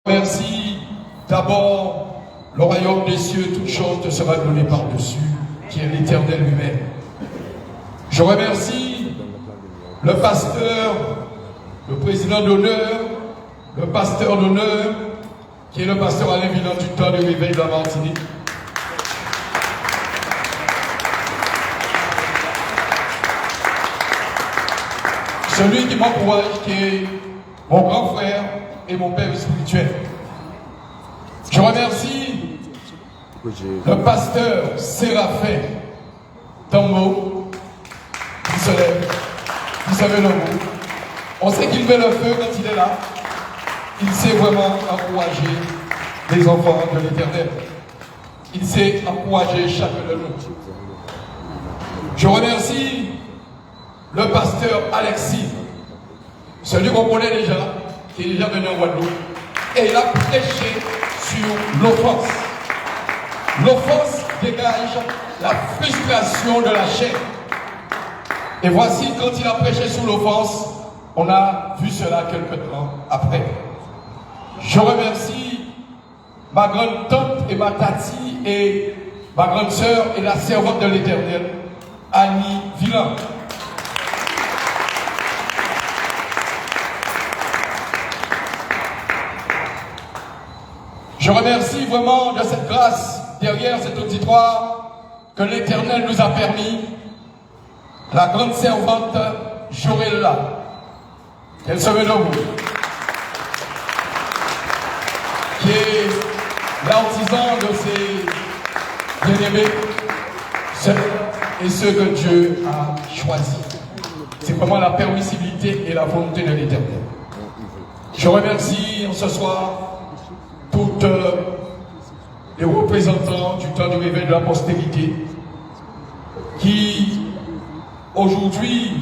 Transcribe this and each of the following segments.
Merci d'abord le royaume des cieux, toute chose te sera donnée par-dessus, qui est l'Éternel lui-même. Je remercie le pasteur, le président d'honneur, le pasteur d'honneur, qui est le pasteur Alain Villain du temps de réveil de la Martinique. Celui qui m'encourage, qui est mon grand frère et mon père spirituel. Je remercie le pasteur Séraphin Tambo qui se lève, qui se met le mot. On sait qu'il met le feu quand il est là. Il sait vraiment encourager les enfants de l'Éternel. Il sait encourager chacun de nous. Je remercie le pasteur Alexis, celui qu'on connaît déjà, qui est déjà venu en Guadeloupe, et il a prêché sur l'offense. L'offense dégage la frustration de la chair. Et voici, quand il a prêché sur l'offense, on a vu cela quelque temps après. Je remercie ma grande tante et ma tati et ma grande sœur et la servante de l'Éternel, Annie Villain. Je remercie vraiment de cette grâce derrière cet auditoire que l'Éternel nous a permis. La grande servante Jorella, qu'elle se met debout, qui est l'artisan de ces bien-aimés, et ceux que Dieu a choisis. C'est vraiment la permissibilité et la volonté de l'Éternel. Je remercie ce soir toutes les représentants du temps du réveil de la postérité qui, aujourd'hui,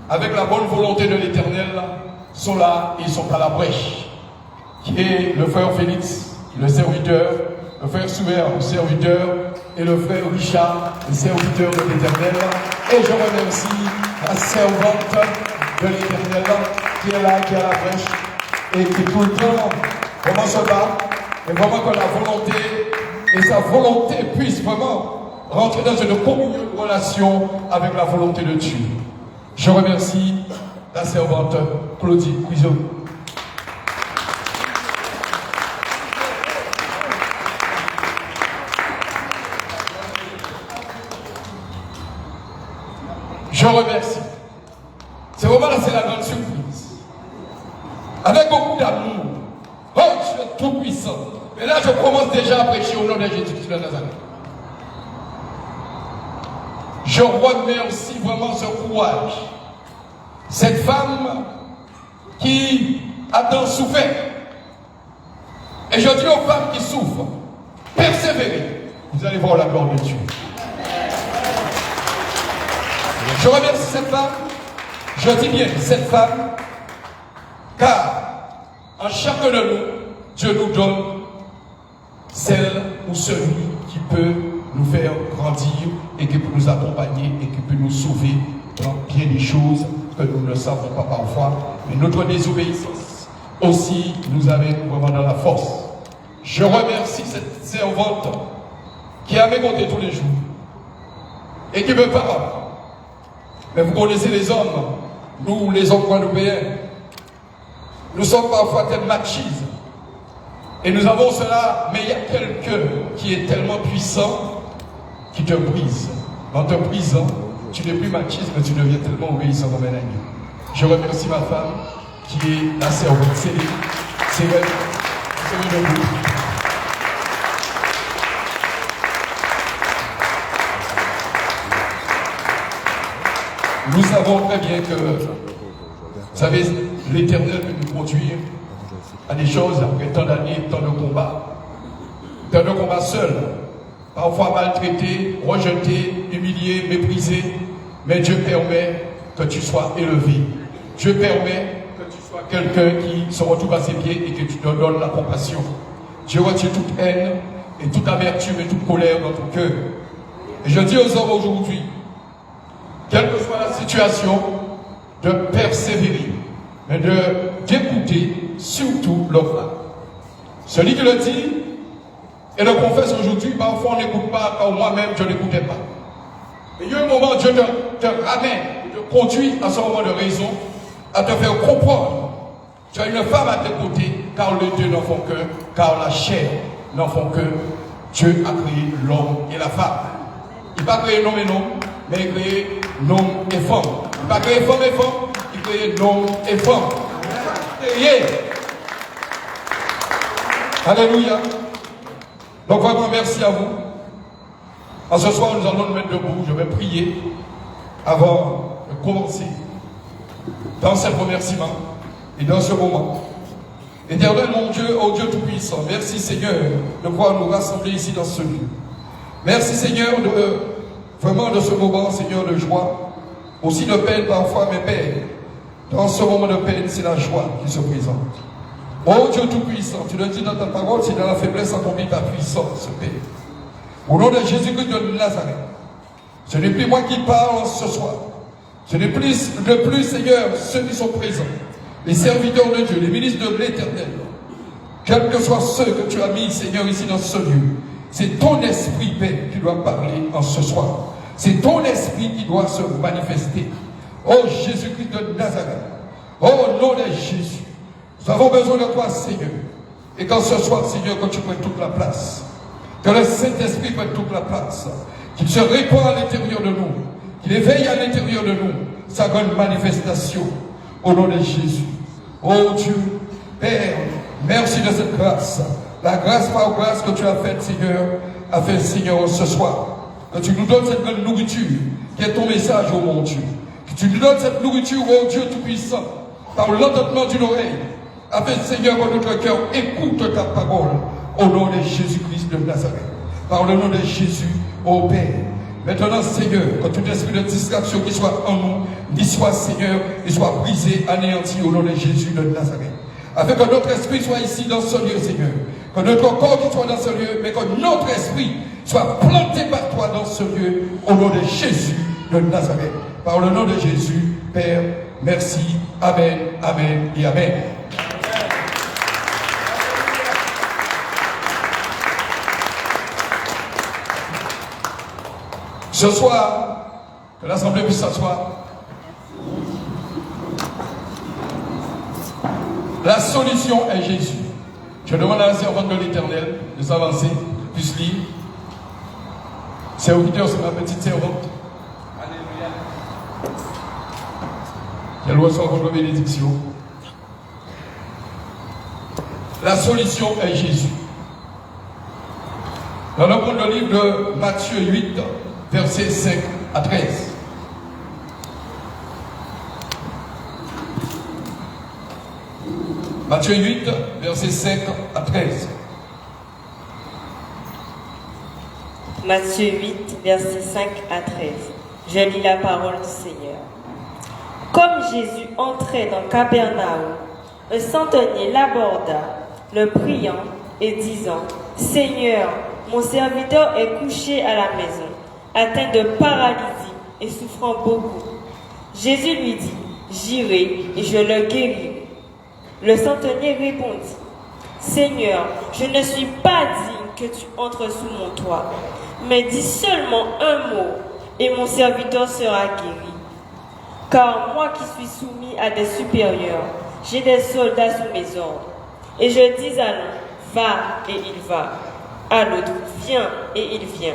avec la bonne volonté de l'Éternel, sont là et sont à la brèche. Qui est le frère Félix, le serviteur, le frère Souvert, le serviteur, et le frère Richard, le serviteur de l'Éternel. Et je remercie la servante de l'Éternel qui est là, qui est à la brèche, et qui tout le temps vraiment se bat. Et vraiment que la volonté et sa volonté puissent vraiment rentrer dans une communion de relation avec la volonté de Dieu. Je remercie la servante Claudie Cuiseau. Je remercie. C'est vraiment là, c'est la grande surprise. Avec beaucoup d'amour. Oh, tu es tout puissant. Mais là, je commence déjà à prêcher au nom de Jésus-Christ de Nazareth. Je remercie vraiment ce courage. Cette femme qui a tant souffert. Et je dis aux femmes qui souffrent, persévérez. Vous allez voir la gloire de Dieu. Je remercie cette femme. Je dis bien cette femme, car en chacun de nous, Dieu nous donne celle ou celui qui peut nous faire grandir et qui peut nous accompagner et qui peut nous sauver dans bien des choses que nous ne savons pas parfois. Mais notre désobéissance aussi nous amène vraiment dans la force. Je remercie cette servante qui est à mes côtés tous les jours et qui me parle. Mais vous connaissez les hommes, nous les hommes guadeloupéens, nous sommes parfois tellement machistes. Et nous avons cela, mais il y a quelqu'un qui est tellement puissant qui te brise. En te brisant, tu n'es plus machiste, mais tu deviens tellement obéissant comme un agneau. Je remercie ma femme qui est la servante. C'est vrai. Nous savons très bien que, vous savez, l'Éternel peut nous conduire à des choses après tant d'années, tant de combats. Tant de combats seuls, parfois maltraités, rejetés, humiliés, méprisés. Mais Dieu permet que tu sois élevé. Dieu permet que tu sois quelqu'un qui se retrouve à ses pieds et que tu te donnes la compassion. Dieu retire toute haine et toute amertume et toute colère dans ton cœur. Et je dis aux hommes aujourd'hui, quelle que soit la situation, de persévérer, mais d'écouter surtout leur femme. Celui qui le dit et le confesse aujourd'hui, parfois on n'écoute pas, quand moi-même je n'écoutais pas. Mais il y a un moment, Dieu te ramène, te conduit à ce moment de raison, à te faire comprendre. Tu as une femme à tes côtés, car les dieux n'en font qu'un, car la chair n'en font qu'un. Dieu a créé l'homme et la femme. Il n'a pas créé l'homme et l'homme, mais il a créé l'homme et femme. Il n'a pas créé femme et femme, il a créé l'homme et femme. Créé. Alléluia. Donc vraiment merci à vous. En ce soir, nous allons nous mettre debout. Je vais prier avant de commencer dans ces remerciements et dans ce moment. Éternel mon Dieu, oh Dieu Tout-Puissant, merci Seigneur de pouvoir nous rassembler ici dans ce lieu. Merci Seigneur vraiment de ce moment, Seigneur, de joie, aussi de peine parfois, mais Père, dans ce moment de peine, c'est la joie qui se présente. Oh Dieu Tout-Puissant, tu le dis dans ta parole, c'est dans la faiblesse accomplie ta puissance, Père. Au nom de Jésus-Christ de Nazareth, ce n'est plus moi qui parle ce soir. Ce n'est plus, Seigneur, ceux qui sont présents, les serviteurs de Dieu, les ministres de l'Éternel, quels que soient ceux que tu as mis, Seigneur, ici dans ce lieu. C'est ton esprit, Père, qui doit parler en ce soir. C'est ton esprit qui doit se manifester. Oh Jésus-Christ de Nazareth, oh au nom de Jésus, nous avons besoin de toi, Seigneur. Et qu'en ce soir, Seigneur, que tu prennes toute la place. Que le Saint-Esprit prenne toute la place. Qu'il se répand à l'intérieur de nous. Qu'il éveille à l'intérieur de nous sa grande manifestation. Au nom de Jésus. Oh Dieu, Père, merci de cette grâce. La grâce par grâce que tu as faite, Seigneur, a fait, Seigneur, ce soir. Que tu nous donnes cette grande nourriture, qui est ton message, oh mon Dieu. Que tu nous donnes cette nourriture, oh Dieu Tout-Puissant, par l'entendement d'une oreille. Afin, Seigneur, que notre cœur écoute ta parole. Au nom de Jésus-Christ de Nazareth. Par le nom de Jésus, ô Père. Maintenant, Seigneur, que tout esprit de distraction qui soit en nous, n'y soit, Seigneur, et soit brisé, anéanti au nom de Jésus de Nazareth. Afin que notre esprit soit ici dans ce lieu, Seigneur. Que notre corps qui soit dans ce lieu, mais que notre esprit soit planté par toi dans ce lieu, au nom de Jésus de Nazareth. Par le nom de Jésus, Père, merci. Amen, amen et amen. Ce soir, que l'Assemblée puisse s'asseoir. La solution est Jésus. Je demande à la servante de l'Éternel de s'avancer, puisse lire. Serviteur, c'est ma petite servante. Alléluia. Qu'elle reçoive votre bénédiction. La solution est Jésus. Dans le livre de Matthieu 8, versets 5 à 13. Matthieu 8, versets 5 à 13. Matthieu 8, versets 5 à 13. Je lis la parole du Seigneur. Comme Jésus entrait dans Capernaum, un centenier l'aborda, le priant et disant, « Seigneur, mon serviteur est couché à la maison, atteint de paralysie et souffrant beaucoup. » Jésus lui dit, « J'irai et je le guérirai. » Le centenier répondit, « Seigneur, je ne suis pas digne que tu entres sous mon toit, mais dis seulement un mot et mon serviteur sera guéri. Car moi qui suis soumis à des supérieurs, j'ai des soldats sous mes ordres. Et je dis à l'un, va et il va. À l'autre, viens et il vient.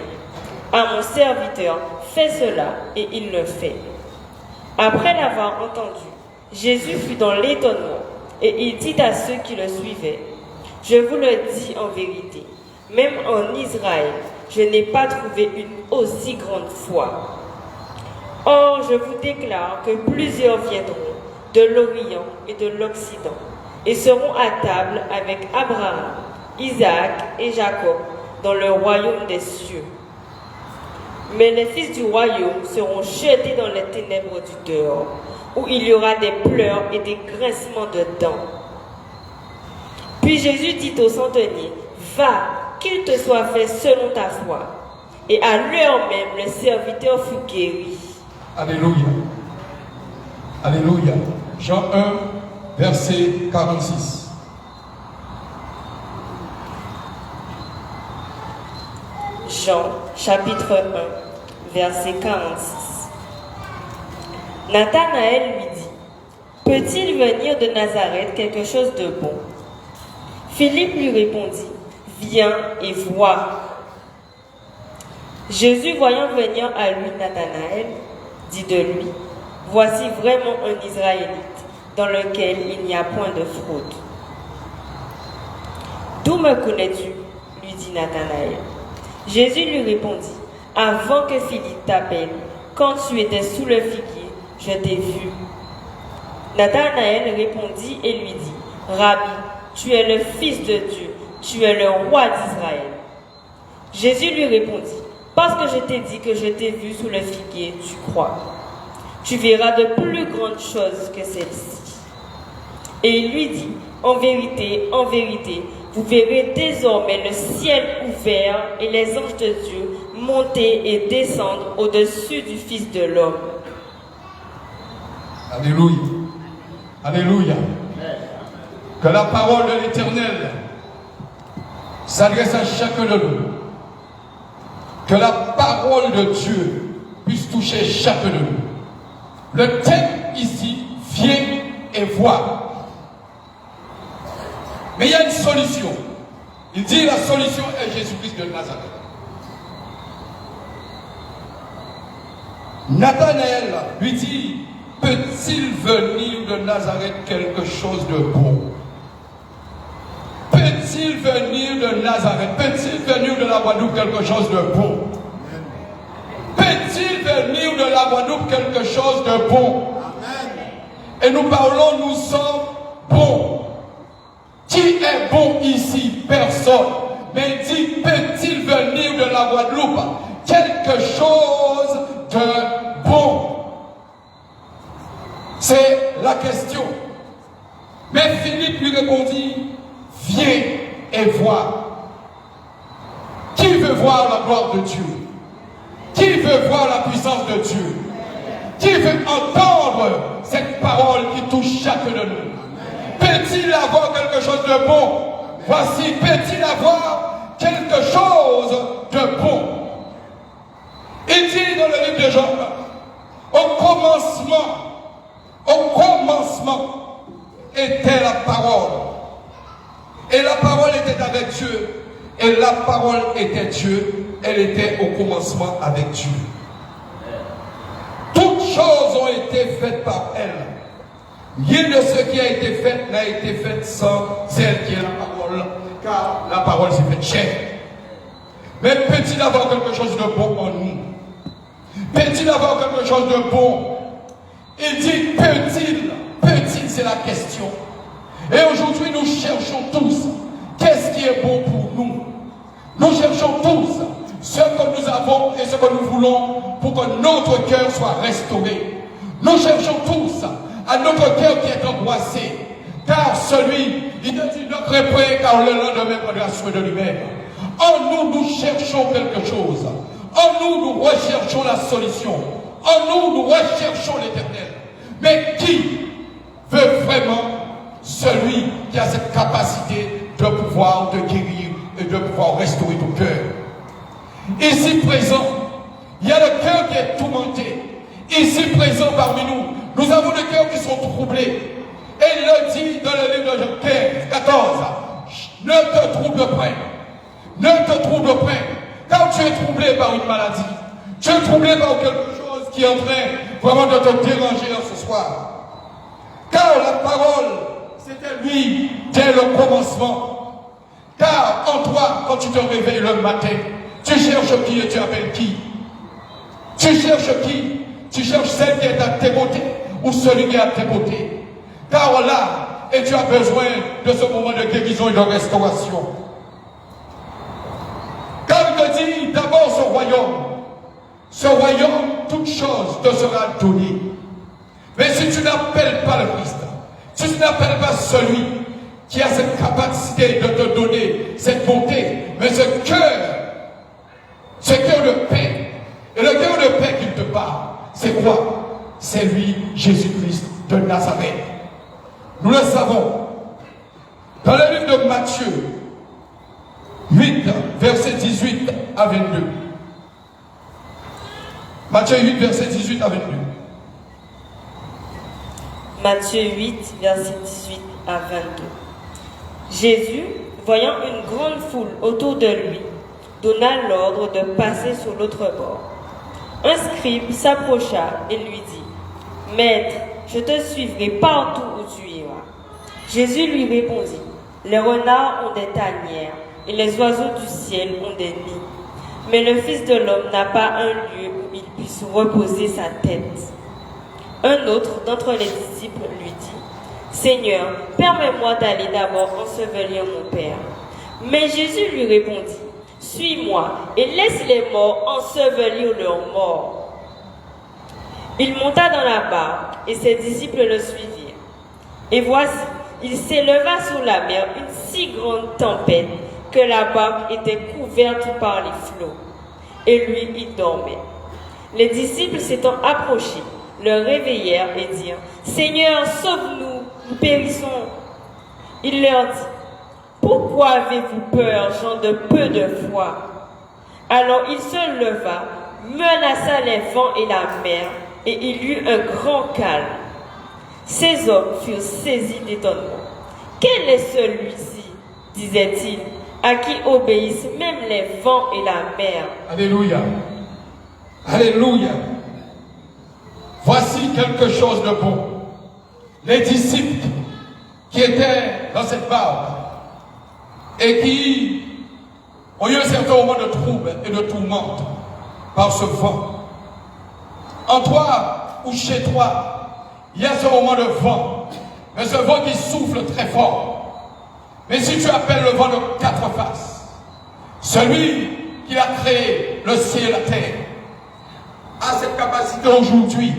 À mon serviteur, fais cela et il le fait. » Après l'avoir entendu, Jésus fut dans l'étonnement et il dit à ceux qui le suivaient, « Je vous le dis en vérité, même en Israël, je n'ai pas trouvé une aussi grande foi. Or, je vous déclare que plusieurs viendront de l'Orient et de l'Occident et seront à table avec Abraham, Isaac et Jacob dans le royaume des cieux. Mais les fils du royaume seront jetés dans les ténèbres du dehors, où il y aura des pleurs et des grincements de dents. » Puis Jésus dit au centenier, « Va, qu'il te soit fait selon ta foi. » Et à l'heure même, le serviteur fut guéri. Alléluia. Alléluia. Jean 1, verset 46. Jean, chapitre 1, verset 46. Nathanaël lui dit, « Peut-il venir de Nazareth quelque chose de bon ?» Philippe lui répondit, « Viens et vois. » Jésus, voyant venir à lui Nathanaël, dit de lui, « Voici vraiment un Israélite, dans lequel il n'y a point de fraude. » « D'où me connais-tu » lui dit Nathanaël. Jésus lui répondit, « Avant que Philippe t'appelle, quand tu étais sous le figuier, je t'ai vu. » Nathanaël répondit et lui dit, « Rabbi, tu es le Fils de Dieu, tu es le roi d'Israël. » Jésus lui répondit, « Parce que je t'ai dit que je t'ai vu sous le figuier, tu crois. Tu verras de plus grandes choses que celles-ci. » Et il lui dit, « En vérité, vous verrez désormais le ciel ouvert et les anges de Dieu monter et descendre au-dessus du Fils de l'homme. » Alléluia. Alléluia. Que la parole de l'Éternel s'adresse à chacun de nous. Que la parole de Dieu puisse toucher chacun de nous. Le thème ici, viens et vois. Mais il y a une solution. Il dit la solution est Jésus-Christ de Nazareth. Nathanaël lui dit, peut-il venir de Nazareth quelque chose de bon? Peut-il venir de Nazareth? Peut-il venir de la Guadeloupe quelque chose de bon? Peut-il venir de la Guadeloupe quelque chose de bon? Et nous parlons, nous sommes bons. Qui est bon ici? Personne. Mais dit, peut-il venir de la Guadeloupe quelque chose de bon? C'est la question. Mais Philippe lui répondit, viens et vois. Qui veut voir la gloire de Dieu? Qui veut voir la puissance de Dieu? Qui veut entendre cette parole qui touche chacun de nous? Peut-il avoir quelque chose de bon? Voici, peut-il avoir quelque chose de bon? Il dit dans le livre de Jean, au commencement était la parole. Et la parole était avec Dieu. Et la parole était Dieu. Elle était au commencement avec Dieu. Toutes choses ont été faites par elle. Rien de ce qui a été fait n'a été fait sans celle qui est la parole, car la parole s'est faite chair. Mais peut-il avoir quelque chose de bon en nous? Peut-il avoir quelque chose de bon? Il dit peut-il, c'est la question. Et aujourd'hui nous cherchons tous, qu'est-ce qui est bon pour nous? Nous cherchons tous ce que nous avons et ce que nous voulons pour que notre cœur soit restauré. Nous cherchons tous à notre cœur qui est angoissé, car celui, il a dit notre est prêt, car le lendemain prendra soin de lui-même. En nous, nous cherchons quelque chose. En nous, nous recherchons la solution. En nous, nous recherchons l'Éternel. Mais qui veut vraiment celui qui a cette capacité de pouvoir te guérir et de pouvoir restaurer ton cœur? Ici présent, il y a le cœur qui est tourmenté. Ici présent parmi nous, nous avons des cœurs qui sont troublés. Et il le dit dans le livre de Jean 15, 14. Ne te trouble point. Ne te trouble point. Car tu es troublé par une maladie. Tu es troublé par quelque chose qui est en train vraiment de te déranger ce soir. Car la parole, c'était lui dès le commencement. Car en toi, quand tu te réveilles le matin, tu cherches qui et tu appelles qui? Tu cherches qui? Tu cherches celle qui est à tes côtés ou celui qui est à tes côtés. Car là, et tu as besoin de ce moment de guérison et de restauration. Car il te dit d'abord ce royaume, toute chose te sera donnée. Mais si tu n'appelles pas le Christ, si tu n'appelles pas celui qui a cette capacité de te donner cette bonté, mais ce cœur de paix, et le cœur de paix qu'il te parle, c'est quoi? C'est lui, Jésus-Christ de Nazareth. Nous le savons. Dans le livre de Matthieu 8, verset 18 à à 22. Matthieu 8, verset 18 à 22. Matthieu 8, verset 18 à 22. Jésus, voyant une grande foule autour de lui, donna l'ordre de passer sur l'autre bord. Un scribe s'approcha et lui dit, « Maître, je te suivrai partout où tu iras. » Jésus lui répondit, « Les renards ont des tanières et les oiseaux du ciel ont des nids, mais le Fils de l'homme n'a pas un lieu où il puisse reposer sa tête. » Un autre d'entre les disciples lui dit, « Seigneur, permets-moi d'aller d'abord ensevelir mon Père. » Mais Jésus lui répondit, « Suis-moi et laisse les morts ensevelir leurs morts. » Il monta dans la barque et ses disciples le suivirent. Et voici, il s'éleva sur la mer une si grande tempête que la barque était couverte par les flots. Et lui, il dormait. Les disciples s'étant approchés, le réveillèrent et dirent, « Seigneur, sauve-nous, nous périssons. » Il leur dit, « Pourquoi avez-vous peur, gens de peu de foi ?» Alors il se leva, menaça les vents et la mer, et il eut un grand calme. Ces hommes furent saisis d'étonnement. « Quel est celui-ci, disait-il, à qui obéissent même les vents et la mer ?» Alléluia. Alléluia. Voici quelque chose de bon. Les disciples qui étaient dans cette barque et qui ont eu un certain moment de trouble et de tourmente par ce vent. En toi ou chez toi, il y a ce moment de vent, mais ce vent qui souffle très fort. Mais si tu appelles le vent de quatre faces, celui qui a créé le ciel et la terre, a cette capacité aujourd'hui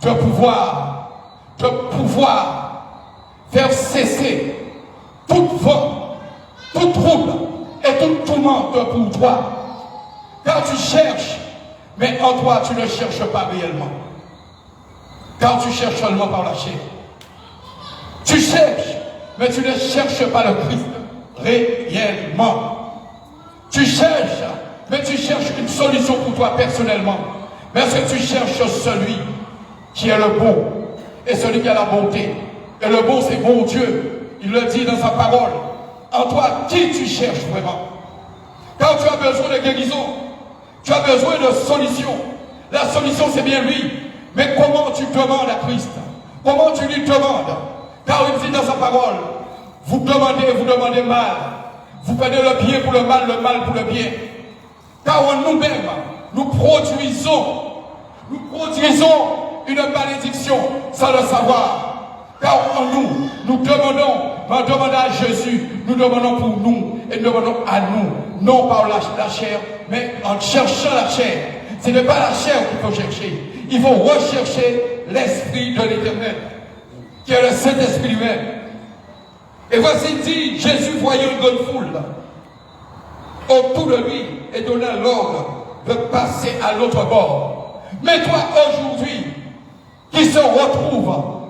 de pouvoir faire cesser tout vent, tout trouble et toute tourmente pour toi. Car tu cherches, mais en toi tu ne cherches pas réellement. Car tu cherches seulement par la chair. Tu cherches, mais tu ne cherches pas le Christ réellement. Tu cherches, mais tu cherches une solution pour toi personnellement. Mais est-ce que tu cherches celui qui est le bon et celui qui a la bonté? Et le bon, c'est bon Dieu. Il le dit dans sa parole. En toi, qui tu cherches vraiment? Quand tu as besoin de guérison, tu as besoin de solution. La solution, c'est bien lui. Mais comment tu demandes à Christ? Comment tu lui demandes? Car il dit dans sa parole, vous demandez mal. Vous prenez le bien pour le mal pour le bien. Car en nous-mêmes, nous produisons une malédiction sans le savoir. Car en nous demandons à Jésus, nous demandons pour nous et nous demandons à nous, non par la chair, mais en cherchant la chair. Ce n'est pas la chair qu'il faut chercher. Il faut rechercher l'Esprit de l'Éternel, qui est le Saint-Esprit lui-même. Et voici dit, Jésus voyant une grande foule autour de lui et donnant l'ordre de passer à l'autre bord. Mais toi aujourd'hui, qui se retrouve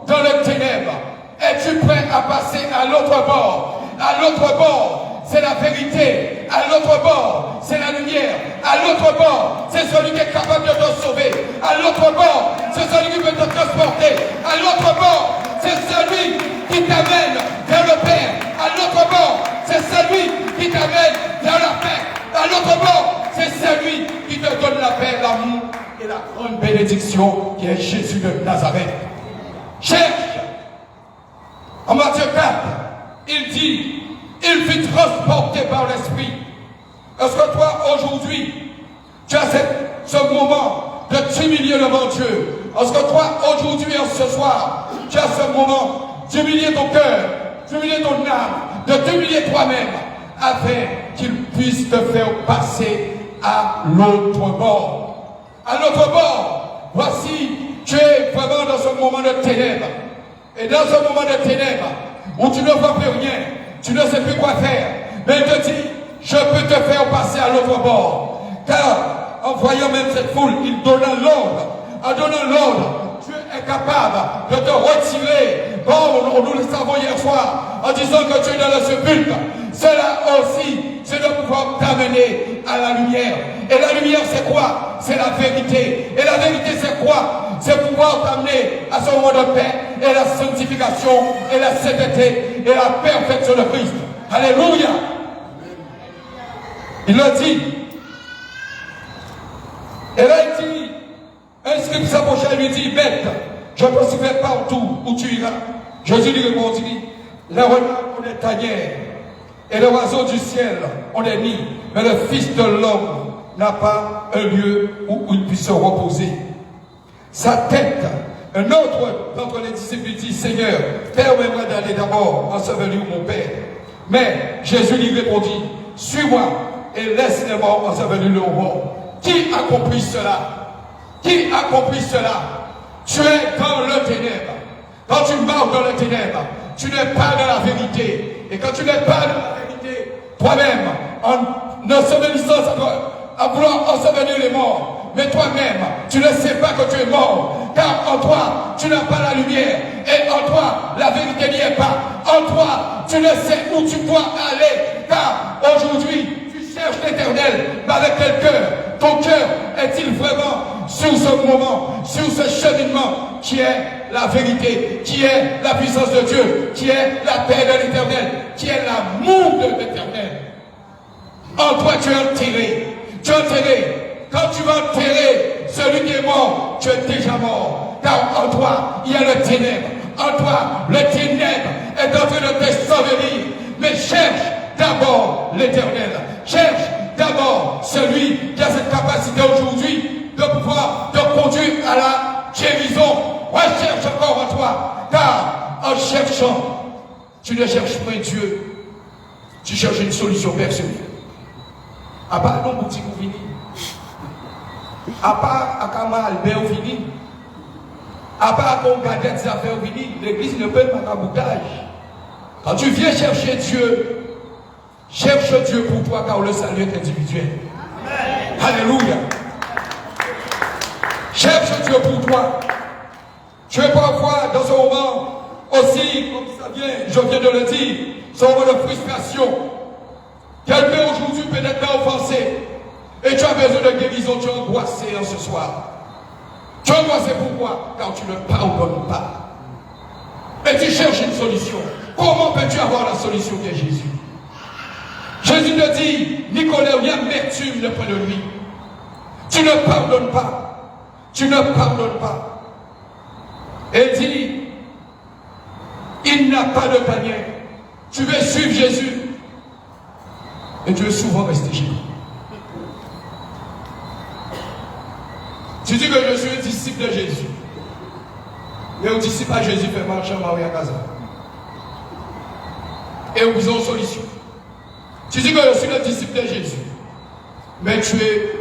dans les ténèbres, es-tu prêt à passer à l'autre bord? À l'autre bord, c'est la vérité. À l'autre bord, c'est la lumière. À l'autre bord, c'est celui qui est capable de te sauver. À l'autre bord, c'est celui qui peut te transporter. À l'autre bord, c'est celui qui t'amène vers le Père. À l'autre bord, c'est celui qui t'amène vers la paix. À l'autre bord, c'est celui qui te donne la paix, l'amour et la grande bénédiction qui est Jésus de Nazareth. Cherche. En Matthieu 4, il dit, il fut transporté par l'Esprit. Est-ce que toi, aujourd'hui, tu as ce moment de t'humilier devant Dieu? Est-ce que toi, aujourd'hui, ce soir, tu as ce moment d'humilier ton cœur, d'humilier ton âme, de t'humilier toi-même, afin qu'il puisse te faire passer à l'autre bord? À l'autre bord, voici, tu es vraiment dans ce moment de ténèbres. Et dans ce moment de ténèbres, où tu ne vois plus rien, tu ne sais plus quoi faire, mais il te dit, je peux te faire passer à l'autre bord. Car, en voyant même cette foule, il donna l'ordre. En donnant l'ordre, Dieu est capable de te retirer. Bon, nous le savons hier soir, en disant que tu es dans le sépulcre. Cela aussi, c'est de encore t'amener à la lumière. Et la lumière, c'est quoi? C'est la vérité. Et la vérité, c'est quoi? C'est pouvoir t'amener à ce moment de paix et la sanctification et la sainteté et la perfection de Christ. Alléluia. Il a dit. Elle a dit, inscrit sa poche, elle lui dit, bête, je te suivrai partout où tu iras. Jésus lui répondit, les renards ont des tanières et les oiseaux du ciel ont des nids, mais le Fils de l'homme n'a pas un lieu où il puisse se reposer. Sa tête, un autre d'entre les disciples lui dit, Seigneur, permets-moi d'aller d'abord ensevelir mon Père. Mais Jésus lui répondit, suis-moi et laisse les morts ensevelir le mort. Qui accomplit cela? Qui accomplit cela? Tu es dans le ténèbre. Quand tu marches dans le ténèbre, tu n'es pas dans la vérité. Et quand tu n'es pas dans la vérité, toi-même, en ensevelissant, en vouloir ensevelir les morts, mais toi-même, tu ne sais pas que tu es mort. Car en toi, tu n'as pas la lumière. Et en toi, la vérité n'y est pas. En toi, tu ne sais où tu dois aller. Car aujourd'hui, cherche l'Éternel, mais avec quel cœur? Ton cœur est-il vraiment sur ce moment, sur ce cheminement qui est la vérité, qui est la puissance de Dieu, qui est la paix de l'Éternel, qui est l'amour de l'Éternel? En toi, tu es enterré. Tu es enterré. Quand tu vas enterrer celui qui est mort, tu es déjà mort. Car en toi, il y a le ténèbre. En toi, le ténèbre est en train de t'ensevelir. Mais cherche d'abord l'Éternel. Cherche d'abord celui qui a cette capacité aujourd'hui de pouvoir te conduire à la guérison. Recherche encore en toi. Car en cherchant, tu ne cherches pas Dieu. Tu cherches une solution personnelle. À part non boutique ou fini. À part à Kama Albert ou fini. À part qu'on garde des affaires ou fini. L'église ne peut pas boutage. Quand tu viens chercher Dieu, cherche Dieu pour toi car le salut est individuel. Amen. Alléluia. Cherche Dieu pour toi. Tu es parfois dans ce moment aussi, comme ça vient, je viens de le dire, ce moment de frustration. Quelqu'un aujourd'hui peut-être t'a offensé et tu as besoin de guérison, tu es angoissé en ce soir. Tu es angoissé pourquoi? Car tu ne pardonnes pas. Et tu cherches une solution. Comment peux-tu avoir la solution qui est Jésus? Jésus te dit, Nicolas, il y a amertume près de lui. Tu ne pardonnes pas. Tu ne pardonnes pas. Et dit, il n'a pas de panier. Tu veux suivre Jésus. Et tu veux souvent rester chez lui. Tu dis que je suis un disciple de Jésus. Et un disciple à Jésus fait marcher Marie à Gaza. Et nous avons une solution. Tu dis que je suis le disciple de Jésus. Mais tu es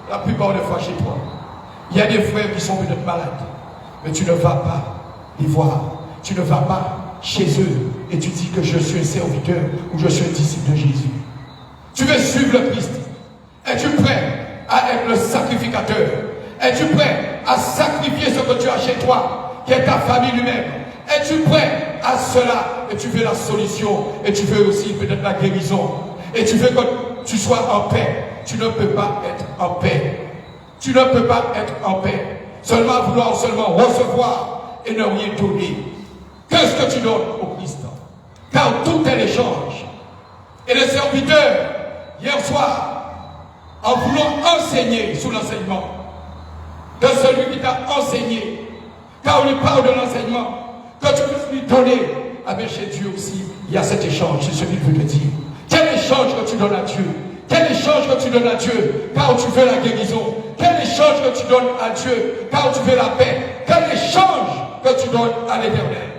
la plupart des fois chez toi. Il y a des frères qui sont peut-être malades. Mais tu ne vas pas les voir. Tu ne vas pas chez eux. Et tu dis que je suis un serviteur ou je suis un disciple de Jésus. Tu veux suivre le Christ. Es-tu prêt à être le sacrificateur? Es-tu prêt à sacrifier ce que tu as chez toi, qui est ta famille lui-même? Es-tu prêt à cela? Et tu veux la solution. Et tu veux aussi peut-être la guérison. Et tu veux que tu sois en paix. Tu ne peux pas être en paix. Tu ne peux pas être en paix. Seulement vouloir seulement recevoir et ne rien donner. Qu'est-ce que tu donnes au Christ? Car tout est l'échange. Et le serviteur, hier soir, en voulant enseigner sous l'enseignement de celui qui t'a enseigné, car on lui parle de l'enseignement, que tu peux lui donner, avec chez Dieu aussi, il y a cet échange, c'est ce qu'il veut te dire. Quel échange que tu donnes à Dieu? Quel échange que tu donnes à Dieu car tu veux la guérison? Quel échange que tu donnes à Dieu car tu veux la paix? Quel échange que tu donnes à l'Éternel?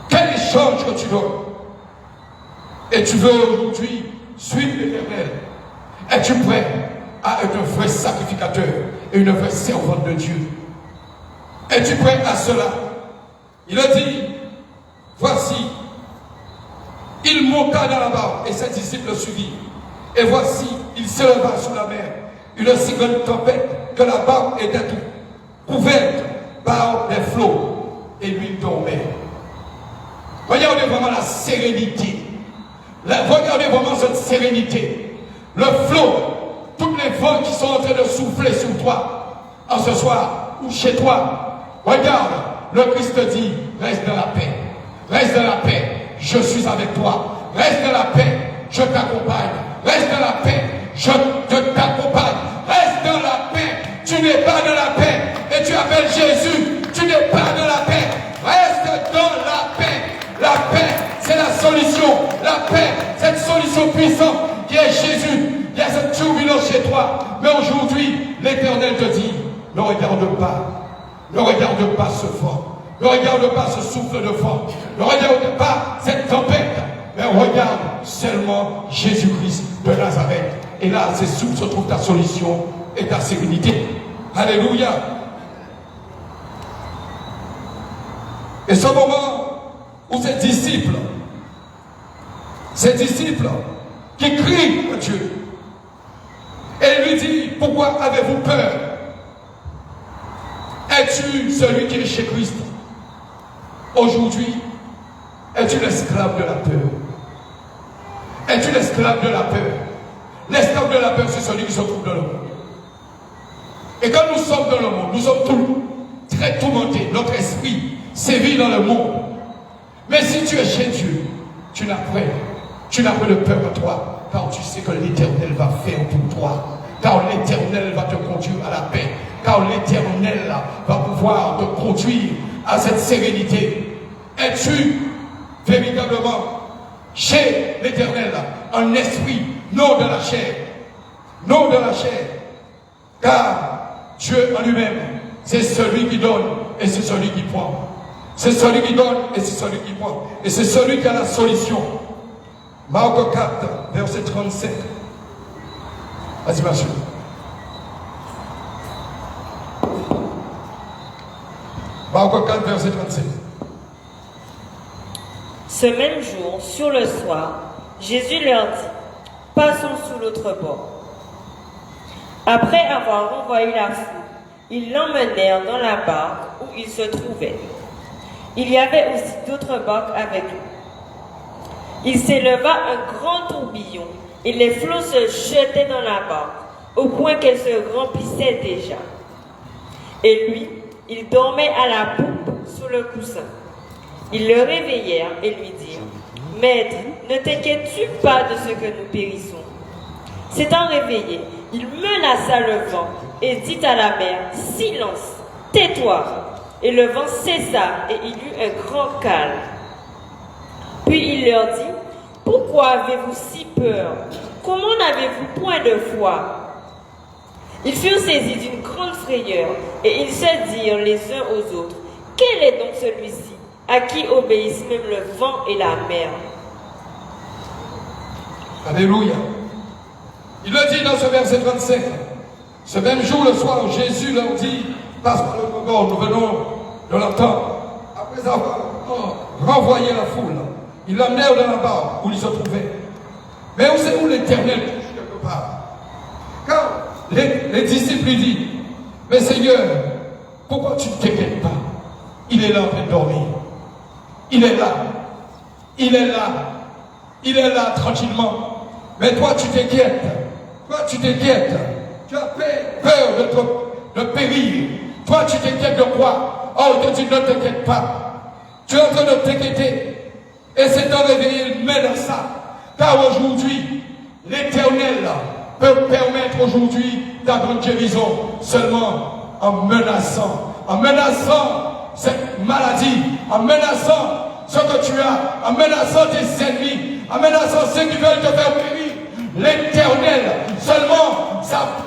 Quel échange que tu donnes? Et tu veux aujourd'hui suivre l'Éternel? Es-tu prêt à être un vrai sacrificateur et une vraie servante de Dieu? Es-tu prêt à cela? Il a dit, voici, il monta dans la barque et ses disciples le suivirent. Et voici, il s'éleva sous la mer. Une si grande tempête que la barque était couverte par des flots et lui dormait. Regardez vraiment la sérénité. Regardez sentez vraiment cette sérénité, le flot, tous les vents qui sont en train de souffler sur toi, en ce soir, ou chez toi. Regarde, le Christ te dit, reste dans la paix. Reste dans la paix, je suis avec toi. Reste dans la paix, je t'accompagne. Reste dans la paix, je t'accompagne. Reste dans la paix, tu n'es pas dans la paix. Et tu appelles Jésus, tu n'es pas dans la paix. Reste dans la paix. La paix, c'est la solution. La paix, cette solution puissante qui est Jésus. Il y a cette turbulence chez toi. Mais aujourd'hui, l'Éternel te dit, ne regarde pas ce vent. Ne regarde pas ce souffle de vent. Ne regarde pas cette tempête. Mais regarde seulement Jésus-Christ de Nazareth. Et là, c'est où se trouve ta solution et ta sérénité. Alléluia. Et ce moment où ces disciples qui crient à Dieu, et lui dit, pourquoi avez-vous peur? Es-tu celui qui est chez Christ? Aujourd'hui, es-tu l'esclave de la peur? Es-tu l'esclave de la peur? L'esclave de la peur, c'est celui qui se trouve dans le monde. Et quand nous sommes dans le monde, nous sommes tous très tourmentés. Notre esprit sévit dans le monde. Mais si tu es chez Dieu, tu n'as pas de peur à toi, car tu sais que l'Éternel va faire pour toi. Car l'Éternel va te conduire à la paix. Car l'Éternel va pouvoir te conduire à cette sérénité. Es-tu véritablement chez l'Éternel en esprit, non de la chair? Non de la chair. Car Dieu en lui-même, c'est celui qui donne et c'est celui qui prend. C'est celui qui donne et c'est celui qui prend. Et c'est celui qui a la solution. Marc 4, verset 35. Vas-y, monsieur. Marc 4, verset 35. Ce même jour, sur le soir, Jésus leur dit, passons sous l'autre bord. Après avoir renvoyé la foule, ils l'emmenèrent dans la barque où il se trouvait. Il y avait aussi d'autres barques avec lui. Il s'éleva un grand tourbillon et les flots se jetaient dans la barque, au point qu'elle se remplissait déjà. Et lui, il dormait à la poupe sous le coussin. Ils le réveillèrent et lui dirent, « Maître, ne t'inquiètes-tu pas de ce que nous périssons ?» S'étant réveillé, il menaça le vent et dit à la mer, « Silence, tais-toi !» Et le vent cessa et il eut un grand calme. Puis il leur dit, « Pourquoi avez-vous si peur? Comment n'avez-vous point de foi ?» Ils furent saisis d'une grande frayeur et ils se dirent les uns aux autres, « Quel est donc celui-ci à qui obéissent même le vent et la mer ?» Alléluia. Il le dit dans ce verset 35. Ce même jour, le soir, Jésus leur dit, passe par le bord, nous venons de l'entendre. Après avoir renvoyé la foule, ils l'amenèrent dans la barque où il se trouvait. Mais où c'est où l'Éternel quelque part? Quand les disciples lui disent, mais Seigneur, pourquoi tu ne t'inquiètes pas? Il est là en train de dormir. Il est là. Il est là. Il est là tranquillement. Mais toi tu t'inquiètes. Toi tu t'inquiètes. Tu as peur de périr. Toi tu t'inquiètes de quoi? Oh, il te dit ne t'inquiète pas. Tu es en train de t'inquiéter. Et c'est en réveiller une main dans ça. Car aujourd'hui, l'Éternel peut permettre aujourd'hui ta grande guérison seulement en menaçant cette maladie, en menaçant ce que tu as, en menaçant tes ennemis, en menaçant ceux qui veulent te faire périr. L'Éternel, seulement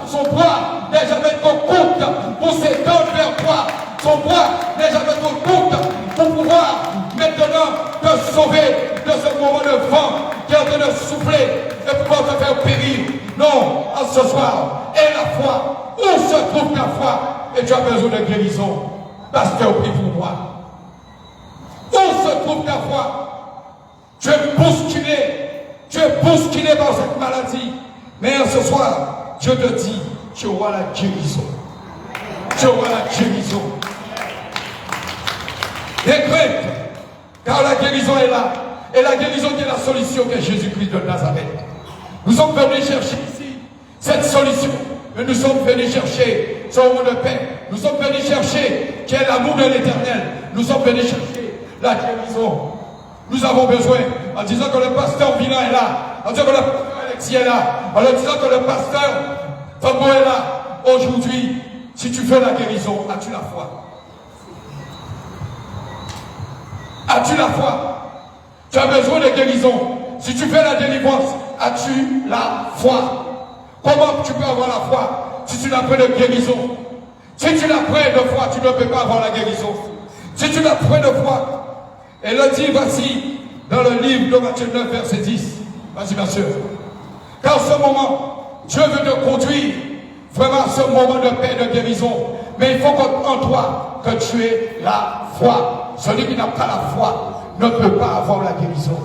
son bras n'est jamais trop court pour s'étendre vers toi. Son bras n'est jamais trop court pour pouvoir maintenant te sauver de ce moment de vent qui est en train de souffler et pouvoir te faire périr. Non, en ce soir, et la foi, où se trouve ta foi? Et tu as besoin de guérison. Pasteur, prie pour moi. Où se trouve ta foi? Tu es bousculé par cette maladie. Mais ce soir, Dieu te dit, tu auras la guérison. Tu auras la guérison. Décrète, car la guérison est là. Et la guérison qui est la solution que Jésus-Christ de Nazareth. Nous sommes venus chercher ici cette solution. Mais nous sommes venus chercher son moment de paix. Nous sommes venus chercher qui est l'amour de l'Éternel. Nous sommes venus chercher la guérison. Nous avons besoin, en disant que le pasteur Villain est là, en disant que le pasteur Alexis est là, en disant que le pasteur Fambo est là. Aujourd'hui, si tu fais la guérison, as-tu la foi? As-tu la foi? Tu as besoin de guérison. Si tu fais la délivrance, as-tu la foi? Comment tu peux avoir la foi si tu n'as pas de guérison? Si tu n'as pas de foi, tu ne peux pas avoir la guérison. Si tu n'as pas de foi, et le dit, voici, dans le livre de Matthieu 9, verset 10. Vas-y, bien sûr. Car ce moment, Dieu veut te conduire vraiment à ce moment de paix, de guérison. Mais il faut en toi que tu aies la foi. Celui qui n'a pas la foi ne peut pas avoir la guérison.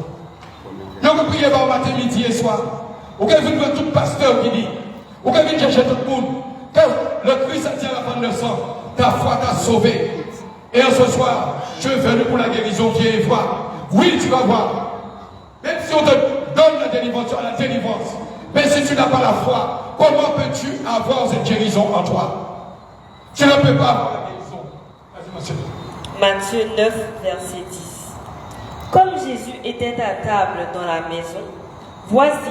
Donc, priez par matin, midi et soir. Ou qu'elle vienne tout pasteur qui dit, ou qu'elle vienne chercher tout le monde. Car le Christ a dit à la fin de sang, ta foi t'a sauvé. Et en ce soir, tu es venu pour la guérison, viens et voir. Oui, tu vas voir. Même si on te donne la délivrance, tu as la délivrance. Mais si tu n'as pas la foi, comment peux-tu avoir cette guérison en toi? Tu ne peux pas avoir la guérison. Vas-y, monsieur. Matthieu 9, verset 10. Comme Jésus était à table dans la maison, voici,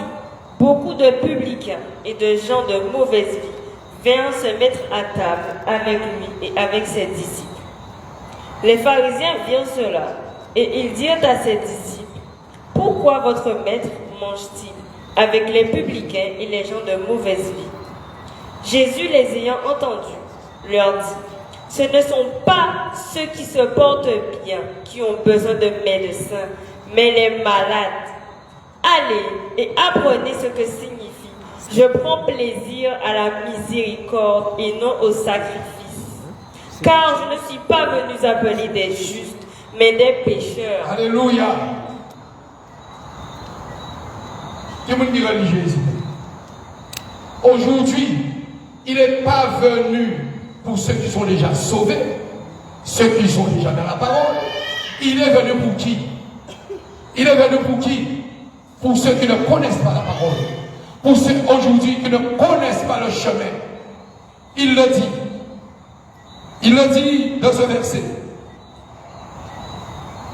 beaucoup de publicains et de gens de mauvaise vie vinrent se mettre à table avec lui et avec ses disciples. Les pharisiens virent cela et ils dirent à ses disciples, pourquoi votre maître mange-t-il avec les publicains et les gens de mauvaise vie? Jésus, les ayant entendus, leur dit, ce ne sont pas ceux qui se portent bien qui ont besoin de médecins, mais les malades. Allez et apprenez ce que signifie « Je prends plaisir à la miséricorde et non au sacrifice. » Car je ne suis pas venu appeler des justes, mais des pécheurs. Alléluia. Qui me dit religieux ici? Aujourd'hui, il n'est pas venu pour ceux qui sont déjà sauvés, ceux qui sont déjà dans la parole. Il est venu pour qui? Il est venu pour qui? Pour ceux qui ne connaissent pas la parole. Pour ceux aujourd'hui qui ne connaissent pas le chemin. Il le dit. Il le dit dans ce verset.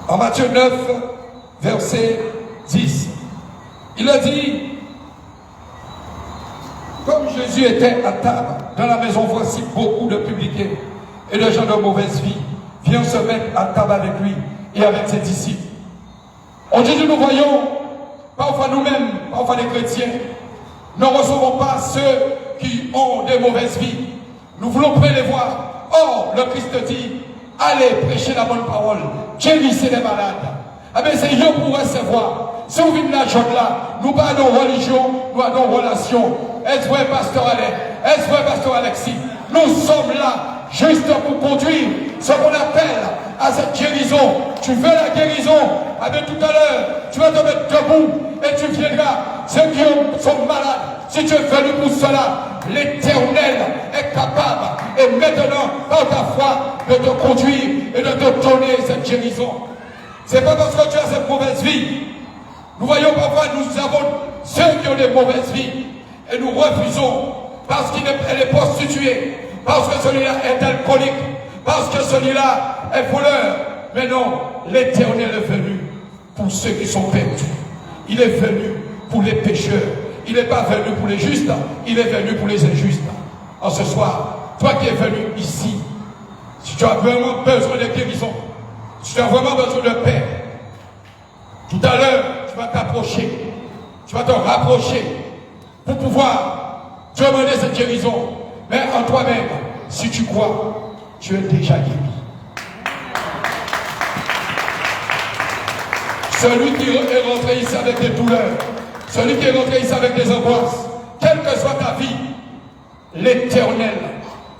En Matthieu 9, verset 10. Il a dit, comme Jésus était à table dans la maison, voici beaucoup de publicains et de gens de mauvaise vie viennent se mettre à table avec lui et avec ses disciples. Aujourd'hui, nous voyons, parfois nous-mêmes, parfois les chrétiens, ne recevons pas ceux qui ont des mauvaises vies. Nous voulons prélevoir. Or, le Christ dit, allez prêcher la bonne parole, guérissez les malades. Ah bien, c'est eux pour recevoir. Si vous venez la joie là, nous pas nos religions, nous avons nos relations. Est-ce vrai, pasteur Alain? Est-ce vrai, pasteur Alexis? Nous sommes là, juste pour conduire ce qu'on appelle à cette guérison. Tu veux la guérison? Ah bien, tout à l'heure, tu vas te mettre debout et tu viendras. Ceux qui sont malades, si tu es venu pour cela, l'Éternel est capable, et maintenant, par ta foi, de te conduire et de te donner cette guérison. C'est pas parce que tu as cette mauvaise vie. Nous voyons parfois, nous avons ceux qui ont des mauvaises vies, et nous refusons, parce qu'il est prostitué, parce que celui-là est alcoolique, parce que celui-là est voleur. Mais non, l'Éternel est venu pour ceux qui sont perdus. Il est venu pour les pécheurs. Il n'est pas venu pour les justes, il est venu pour les injustes. En ce soir, toi qui es venu ici, si tu as vraiment besoin de guérison, si tu as vraiment besoin de paix, tout à l'heure, tu vas t'approcher, tu vas te rapprocher pour pouvoir demander cette guérison. Mais en toi-même, si tu crois, tu es déjà guéri. Celui qui est rentré ici avec des douleurs, celui qui est rentré ici avec des angoisses, quelle que soit ta vie, l'Éternel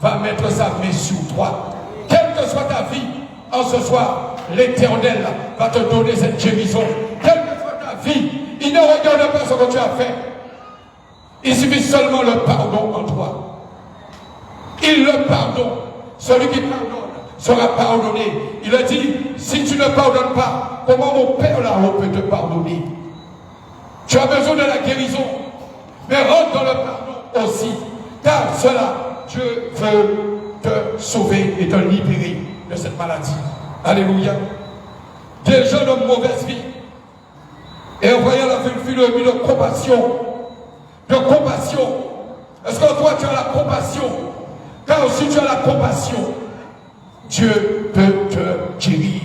va mettre sa main sur toi. Quelle que soit ta vie, en ce soir, l'Éternel va te donner cette guérison. Quelle que soit ta vie, il ne regarde pas ce que tu as fait. Il suffit seulement le pardon en toi. Il le pardonne. Celui qui pardonne sera pardonné. Il a dit, si tu ne pardonnes pas, comment mon Père là-haut peut te pardonner. Tu as besoin de la guérison, mais rentre dans le pardon aussi, car cela, Dieu veut te sauver et te libérer de cette maladie. Alléluia. Des gens de mauvaise vie, et en voyant la vie de compassion, est-ce que toi tu as la compassion? Car si tu as la compassion, Dieu peut te guérir.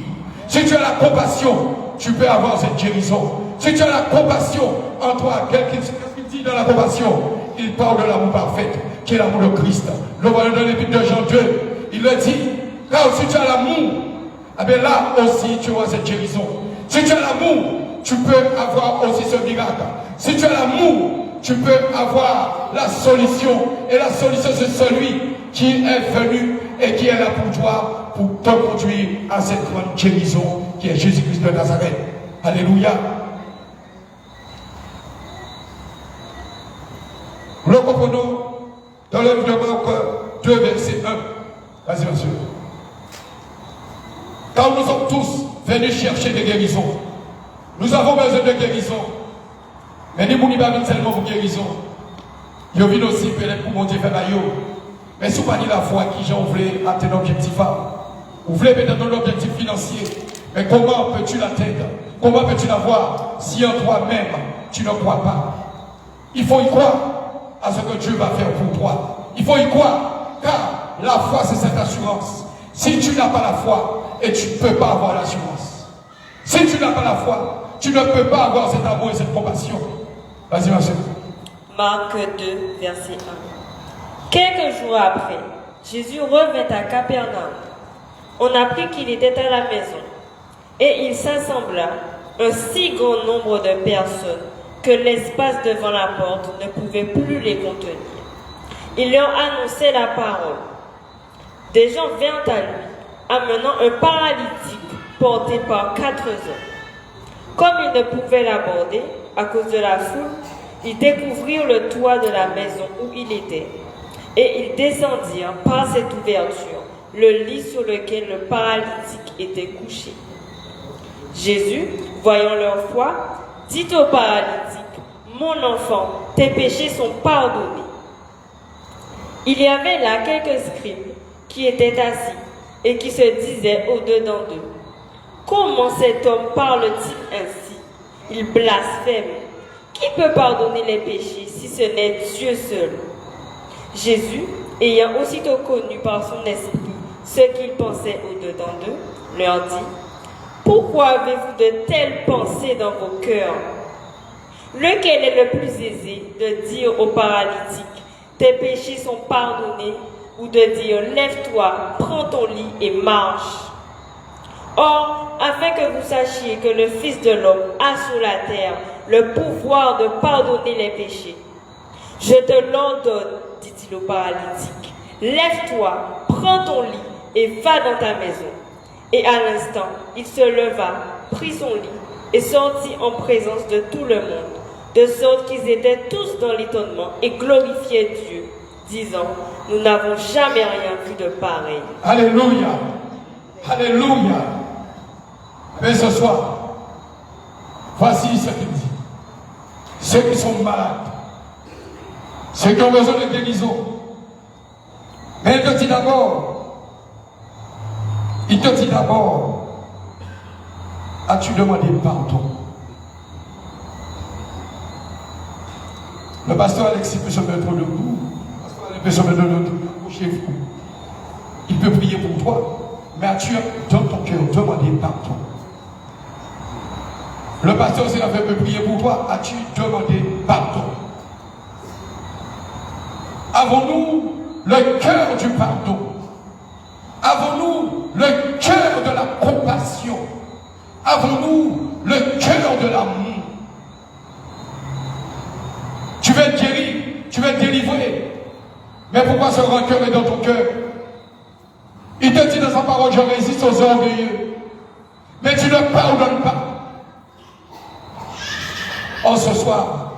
Si tu as la compassion, tu peux avoir cette guérison. Si tu as la compassion en toi, qu'est-ce qu'il dit dans la compassion? Il parle de l'amour parfait, qui est l'amour de Christ. Le voilà dans l'épître de Jean 2, il le dit, car si tu as l'amour, eh bien là aussi tu auras cette guérison. Si tu as l'amour, tu peux avoir aussi ce miracle. Si tu as l'amour, tu peux avoir la solution. Et la solution, c'est celui qui est venu et qui est là pour toi, pour te conduire à cette grande guérison qui est Jésus-Christ de Nazareth. Alléluia. Nous le comprenons dans le livre de Marc 2, verset 1. Vas-y, monsieur. Car nous sommes tous venus chercher des guérisons. Nous avons besoin de guérison. Mais nous ne pas seulement pour guérison. Nous venons aussi peut-être pour mon Dieu faire maillot. Mais si vous n'avez pas la foi qui j'en voulais atteindre l'objectif, vous voulez peut-être un objectif financier. Mais comment peux-tu l'atteindre? Comment peux-tu l'avoir si en toi-même tu ne crois pas? Il faut y croire à ce que Dieu va faire pour toi. Il faut y croire, car la foi c'est cette assurance. Si tu n'as pas la foi, et tu ne peux pas avoir l'assurance. Si tu n'as pas la foi, tu ne peux pas avoir cet amour et cette compassion. Vas-y, ma soeur. Marc 2, verset 1. Quelques jours après, Jésus revint à Capernaum. On apprit qu'il était à la maison. Et il s'assembla un si grand nombre de personnes que l'espace devant la porte ne pouvait plus les contenir. Il leur annonçait la parole. Des gens vinrent à lui, amenant un paralytique porté par 4 hommes. Comme ils ne pouvaient l'aborder à cause de la foule, ils découvrirent le toit de la maison où il était. Et ils descendirent par cette ouverture le lit sur lequel le paralytique était couché. Jésus, voyant leur foi, dit au paralytique, « Mon enfant, tes péchés sont pardonnés. » Il y avait là quelques scribes qui étaient assis et qui se disaient au-dedans d'eux, « Comment cet homme parle-t-il ainsi? Il blasphème. Qui peut pardonner les péchés si ce n'est Dieu seul? » Jésus, ayant aussitôt connu par son esprit ce qu'ils pensaient au-dedans d'eux, leur dit, « Pourquoi avez-vous de telles pensées dans vos cœurs? Lequel est le plus aisé de dire au paralytique, « Tes péchés sont pardonnés » ou de dire, « Lève-toi, prends ton lit et marche » Or, afin que vous sachiez que le Fils de l'homme a sur la terre le pouvoir de pardonner les péchés, je te l'ordonne, dit-il au paralytique, lève-toi, prends ton lit et va dans ta maison. Et à l'instant, il se leva, prit son lit et sortit en présence de tout le monde, de sorte qu'ils étaient tous dans l'étonnement et glorifiaient Dieu, disant, nous n'avons jamais rien vu de pareil. Alléluia. Alléluia. Mais ce soir, voici ce qu'il dit. Ceux qui sont malades, ceux qui ont besoin de guérison. Mais il te dit d'abord, as-tu demandé pardon? Le pasteur Alexis peut se mettre debout, il peut se mettre debout chez vous. Il peut prier pour toi, mais as-tu dans ton cœur demandé pardon? Le pasteur Séraphin peut prier pour toi. As-tu demandé pardon? Avons-nous le cœur du pardon? Avons-nous le cœur de la compassion? Avons-nous le cœur de l'amour? Tu veux être guéri, tu veux être délivré. Mais pourquoi ce rancœur est dans ton cœur? Il te dit dans sa parole, je résiste aux orgueilleux. Mais tu ne pardonnes pas. Oh, ce soir,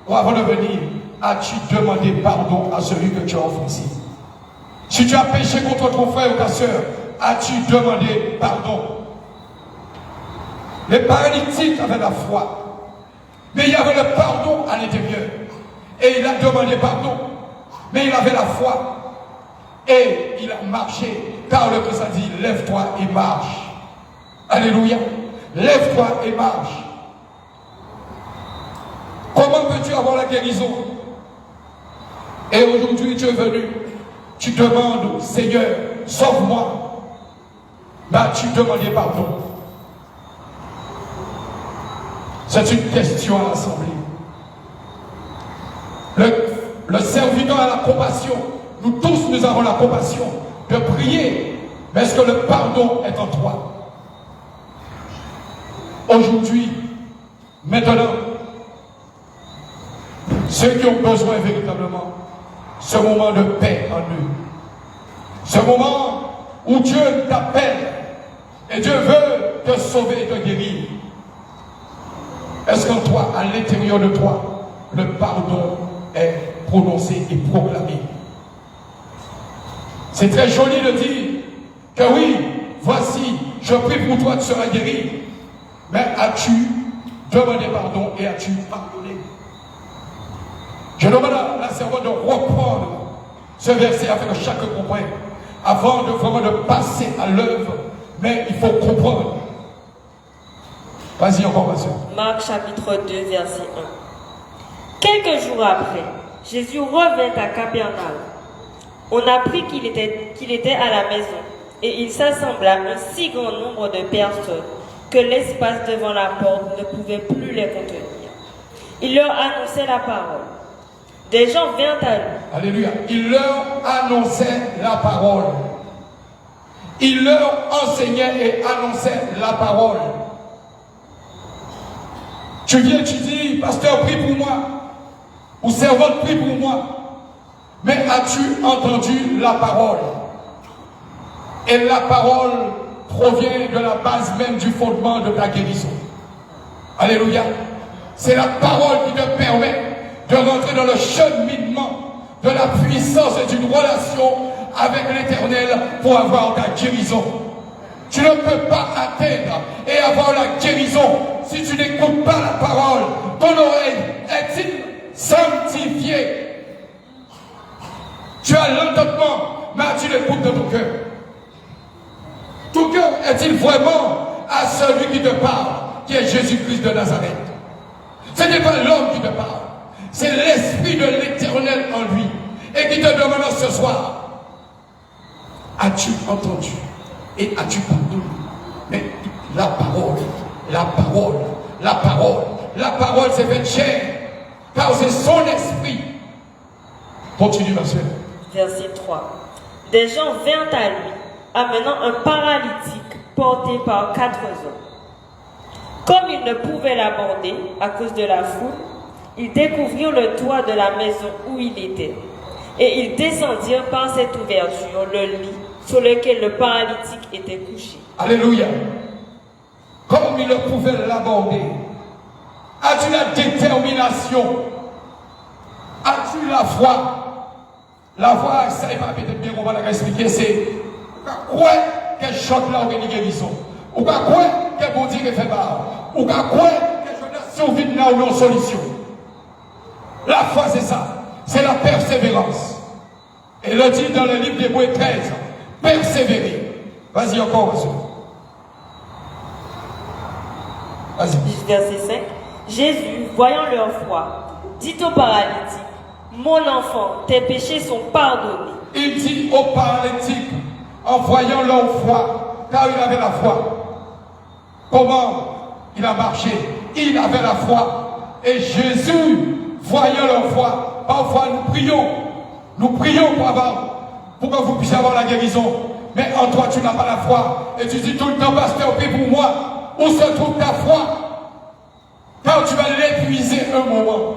avant de venir, as-tu demandé pardon à celui que tu as offensé? Si tu as péché contre ton frère ou ta soeur, as-tu demandé pardon? Les paralytiques avaient la foi. Mais il y avait le pardon à l'intérieur. Et il a demandé pardon. Mais il avait la foi. Et il a marché. Car le Christ a dit, lève-toi et marche. Alléluia. Lève-toi et marche. Comment peux-tu avoir la guérison? Et aujourd'hui tu es venu. Tu demandes, Seigneur, sauve-moi. Ben, tu demandais pardon. C'est une question à l'Assemblée. Le serviteur a la compassion. Nous tous, nous avons la compassion de prier. Mais est-ce que le pardon est en toi? Aujourd'hui, maintenant, ceux qui ont besoin véritablement, ce moment de paix en eux, ce moment où Dieu t'appelle et Dieu veut te sauver et te guérir. Est-ce qu'en toi, à l'intérieur de toi, le pardon est prononcé et proclamé? C'est très joli de dire que oui, voici, je prie pour toi, tu seras guéri. Mais as-tu demandé pardon et as-tu pardonné? Je demande à la servante de reprendre ce verset afin que chacun comprenne. Avant de vraiment de passer à l'œuvre, mais il faut comprendre. Vas-y encore, ma soeur. Marc chapitre 2, verset 1. Quelques jours après, Jésus revint à Capernaum. On apprit qu'il était à la maison, et il s'assembla un si grand nombre de personnes que l'espace devant la porte ne pouvait plus les contenir. Il leur annonçait la parole. Des gens vinrent à lui. Alléluia. Il leur annonçait la parole. Il leur enseignait et annonçait la parole. Tu viens, tu dis, pasteur, prie pour moi. Ou servante, prie pour moi. Mais as-tu entendu la parole? Et la parole provient de la base même du fondement de ta guérison. Alléluia. C'est la parole qui te permet de rentrer dans le cheminement de la puissance et d'une relation avec l'Éternel pour avoir ta guérison. Tu ne peux pas atteindre et avoir la guérison si tu n'écoutes pas la parole. Ton oreille est-il sanctifiée? Tu as l'entendement, mais tu l'écoutes de ton cœur. Ton cœur est-il vraiment à celui qui te parle, qui est Jésus-Christ de Nazareth? Ce n'est pas l'homme qui te parle. C'est l'Esprit de l'Éternel en lui. Et qui te demande ce soir, as-tu entendu et as-tu pardonné? Mais la parole, la parole, la parole, la parole s'est faite chair, car c'est son esprit. Continue, ma soeur. Verset 3. Des gens vinrent à lui, amenant un paralytique porté par 4 hommes. Comme ils ne pouvaient l'aborder à cause de la foule, ils découvrirent le toit de la maison où il était. Et ils descendirent par cette ouverture le lit sur lequel le paralytique était couché. Alléluia. Comme ils ne pouvaient l'aborder, as-tu la détermination? As-tu la foi? La foi, ça n'est pas peut-être bien qu'on va l'expliquer, c'est quoi qu'elle chante là où il y a une guérison? Ou quoi qu'elle bon Dieu fait mal? Ou quoi qu'elle survit là où il y a une solution? La foi, c'est ça. C'est la persévérance. Et le dit dans le livre d'Hébreux 13, persévérer. Vas-y encore, monsieur. Vas-y. Verset 5. Jésus, voyant leur foi, dit au paralytique, mon enfant, tes péchés sont pardonnés. Il dit au paralytique, en voyant leur foi, car il avait la foi. Comment il a marché? Il avait la foi. Et Jésus, voyant leur foi, parfois nous prions pour que vous puissiez avoir la guérison. Mais en toi, tu n'as pas la foi. Et tu dis tout le temps, pasteur, prie pour moi. Où se trouve ta foi? Car tu vas l'épuiser un moment.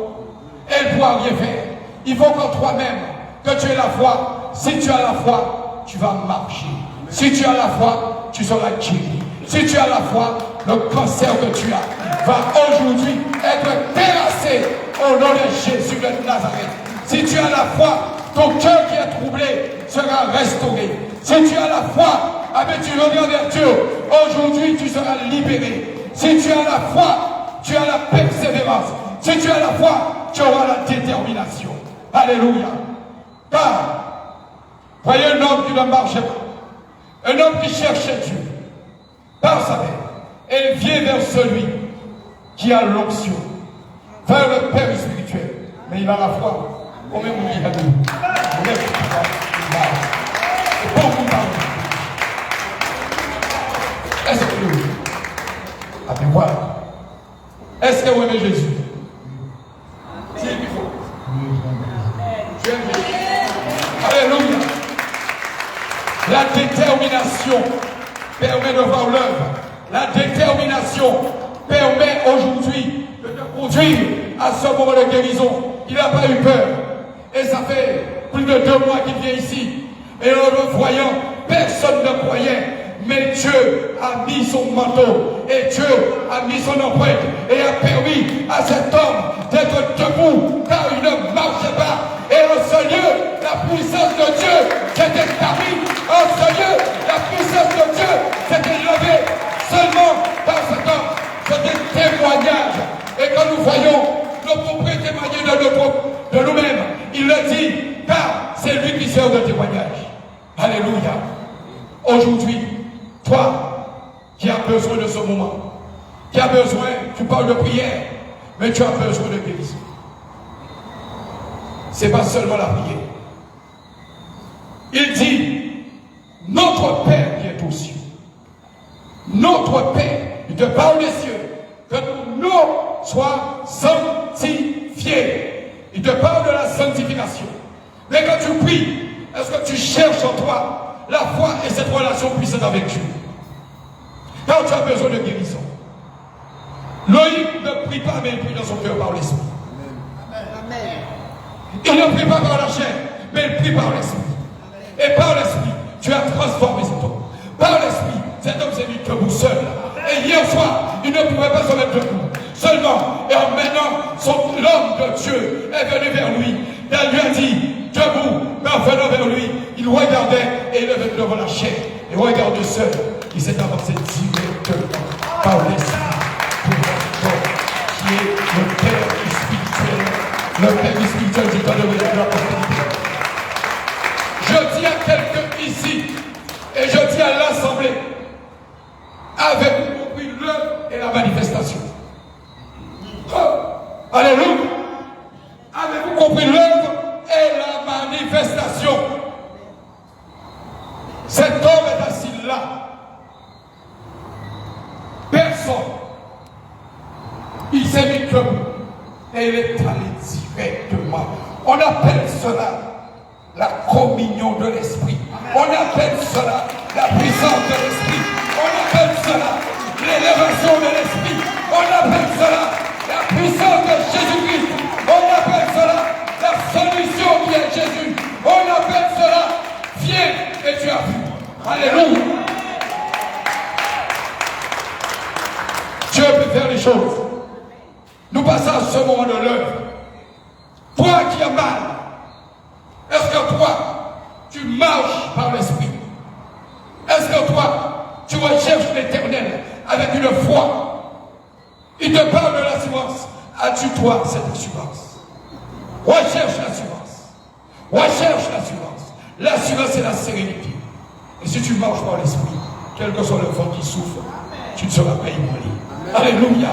Elle ne pourra rien faire. Il faut qu'en toi-même, que tu aies la foi. Si tu as la foi, tu vas marcher. Si tu as la foi, tu seras guéri. Si tu as la foi, le cancer que tu as va aujourd'hui être terrassé au nom de Jésus de Nazareth. Si tu as la foi, ton cœur qui est troublé sera restauré. Si tu as la foi, tu reviens vers Dieu. Aujourd'hui, tu seras libéré. Si tu as la foi, tu as la persévérance. Si tu as la foi, tu auras la détermination. Alléluia. Car, voyez un homme qui ne marchait pas, un homme qui cherchait Dieu, par sa mère, et il vient vers celui qui a l'onction, vers le Père spirituel. Mais il a la foi. Combien vous dites à nous? C'est pour vous parler. Est-ce que ah mais voilà. Est-ce que vous aimez Jésus? Si, il faut. Tu aimes Jésus? Alléluia. La détermination permet de voir l'œuvre. La détermination permet aujourd'hui de te conduire à ce moment de guérison. Il n'a pas eu peur. Et ça fait plus de 2 mois qu'il vient ici. Et en le voyant, personne ne croyait. Mais Dieu a mis son manteau et Dieu a mis son empreinte et a permis à cet homme d'être debout car il ne marchait pas. Et en ce lieu, la puissance de Dieu s'était établie. En ce lieu, la puissance de Dieu s'était levée seulement par cet homme. C'est un témoignage. Et quand nous voyons nos propres témoignages de nous-mêmes, il le dit car c'est lui qui sert de témoignage. Alléluia. Aujourd'hui, toi qui as besoin de ce moment, qui as besoin, tu parles de prière, mais tu as besoin de guérison. Ce n'est pas seulement la prière. Il dit, notre Père qui est aux cieux, notre Père, il te parle des cieux, que ton nom soit sanctifié. Il te parle de la sanctification. Mais quand tu pries, est-ce que tu cherches en toi la foi et cette relation puissante avec Dieu? Quand tu as besoin de guérison, Loïc ne prie pas, mais il prie dans son cœur par l'esprit. Il ne prie pas par la chair, mais il prie par l'esprit. Et par l'esprit, tu as transformé cet homme. Par l'esprit, cet homme s'est mis debout seul. Et hier soir, il ne pouvait pas se mettre debout. Seulement, et en maintenant, l'homme de Dieu est venu vers lui. Il lui a dit, debout, mais en venant vers lui, il regardait et il est venu devant la chair. Et regarde seul, il s'est avancé directement par l'esprit pour notre qui est le Père spirituel. Le Père spirituel du temps de la prospérité. Je dis à quelqu'un ici, et je dis à l'Assemblée, avez-vous compris l'œuvre et la manifestation? Oh, alléluia! Avez-vous compris l'œuvre et la manifestation? Cet homme est assis là. Personne. Il s'est mis debout et il est allé directement. On appelle cela la communion de l'esprit. On appelle cela la puissance de l'esprit. On appelle cela l'élévation de l'esprit. On appelle cela la puissance de Jésus-Christ. On appelle cela la solution qui est Jésus. On appelle cela viens et tu as vu. Alléluia. Dieu peut faire les choses. Nous passons à ce moment de l'œuvre. Toi qui as mal, est-ce que toi, tu marches par l'esprit? Est-ce que toi, tu recherches l'éternel avec une foi? Il te parle de l'assurance. As-tu toi cette assurance? Recherche l'assurance. Recherche l'assurance. L'assurance, c'est la sérénité. Et si tu marches par l'esprit, quel que soit le vent qui souffle, tu ne seras pas ébranlé. Alléluia.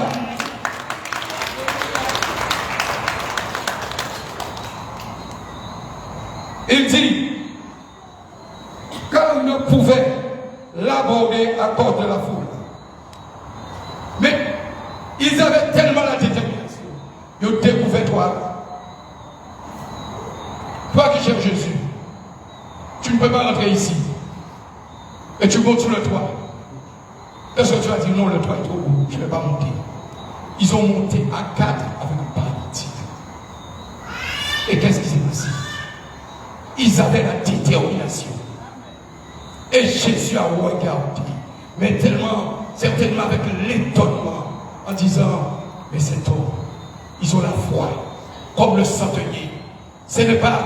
Il dit, quand il ne pouvait l'aborder à cause de la foule, mais ils avaient tellement la détermination, ils découvraient toi. Toi qui cherches Jésus, tu ne peux pas rentrer ici. Et tu montes sur le toit. Est-ce que tu as dit non, le toit est trop haut, je ne vais pas monter. Ils ont monté à 4 avec un paralytique. Et qu'est-ce qui s'est passé? Ils avaient la détermination. Et Jésus a regardé, mais tellement, certainement avec l'étonnement, en disant, mais cet homme, ils ont la foi, comme le centenier. Ce n'est pas,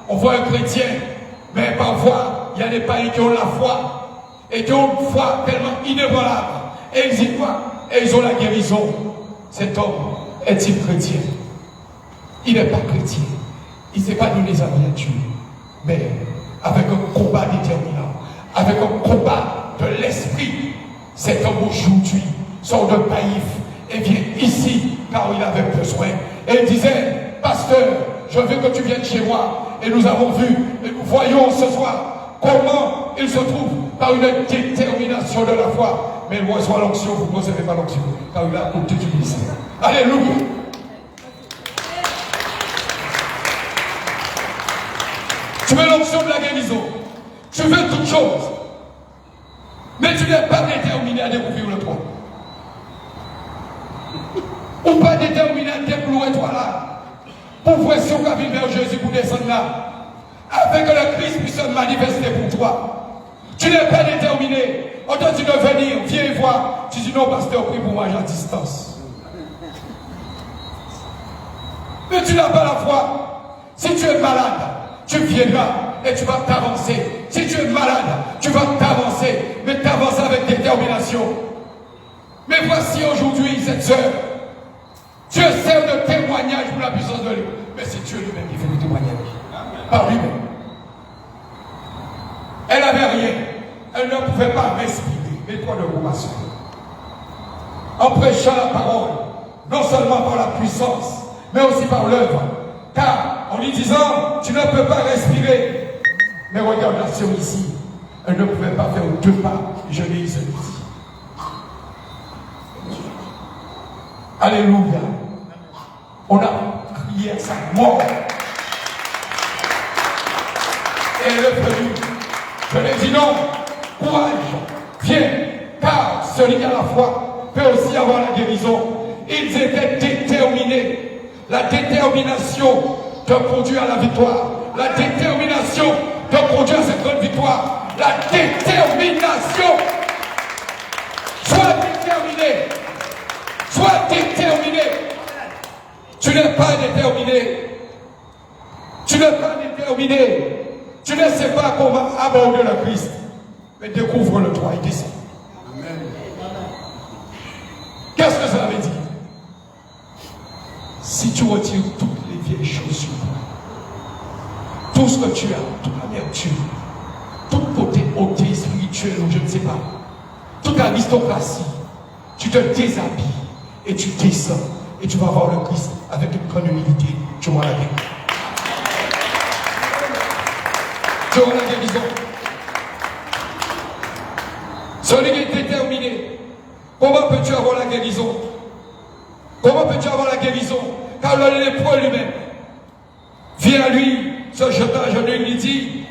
on voit un chrétien, mais parfois, il y a des païens qui ont la foi, et qui ont une foi tellement inébranlable. Et ils y croient. et ils ont la guérison. Cet homme est-il chrétien? Il n'est pas chrétien. Il ne s'est pas donné sa vie à Dieu. Mais avec un combat déterminant, avec un combat de l'esprit, cet homme aujourd'hui sort de Païf et vient ici car il avait besoin. Et il disait, pasteur, je veux que tu viennes chez moi. Et nous avons vu, et nous voyons ce soir comment il se trouve par une détermination de la foi. Mais moi, soit l'onction, vous ne recevez pas l'onction, car il a côté du ministère. Alléluia. Tu veux l'onction de la guérison. Tu veux toutes choses. Mais tu n'es pas déterminé à découvrir le toit. Ou pas déterminé à déployer toi là. Pour voir si on va venir vers Jésus pour descendre là. Afin que le Christ puisse se manifester pour toi. Tu n'es pas déterminé. On t'a dit de venir, viens voir. Tu dis non, pasteur, prie pour moi, j'ai en distance. Mais tu n'as pas la foi. Si tu es malade, tu viendras et tu vas t'avancer. Si tu es malade, tu vas t'avancer. Mais t'avancer avec détermination. Mais voici aujourd'hui cette sœur. Dieu sert de témoignage pour la puissance de Dieu. Mais c'est Dieu lui-même qui fait le témoignage. Par lui-même. Elle n'avait rien. Elle ne pouvait pas respirer. Mais quoi de vous, ma soeur? En prêchant la parole, non seulement par la puissance, mais aussi par l'œuvre. Car en lui disant, tu ne peux pas respirer. Mais regarde la sœur ici. Elle ne pouvait pas faire 2 pas. Je l'ai ici. Alléluia. On a crié à sa mort. Et elle est venue. Je lui ai dit non. Courage. Viens. Car celui qui a la foi peut aussi avoir la guérison. Ils étaient déterminés. La détermination te conduit à la victoire. La détermination te conduit à cette grande victoire. La détermination. Sois déterminé. Sois déterminé. Tu n'es pas déterminé. Tu n'es pas déterminé. Tu ne sais pas comment aborder le Christ. Mais découvre-le toi et descends. Qu'est-ce que ça veut dire? Si tu retires toutes les vieilles choses sur toi, tout ce que tu as, toute l'amertume, tout côté ôté spirituel ou je ne sais pas, toute aristocratie, tu te déshabilles et tu descends et tu vas voir le Christ avec une grande humilité. Tu vois la guérison. Tu vois la guérison. Celui qui est déterminé, comment peux-tu avoir la guérison? Comment peux-tu avoir la guérison? Car le lépreux lui-même vient à lui, se jetant à genoux, il lui dit,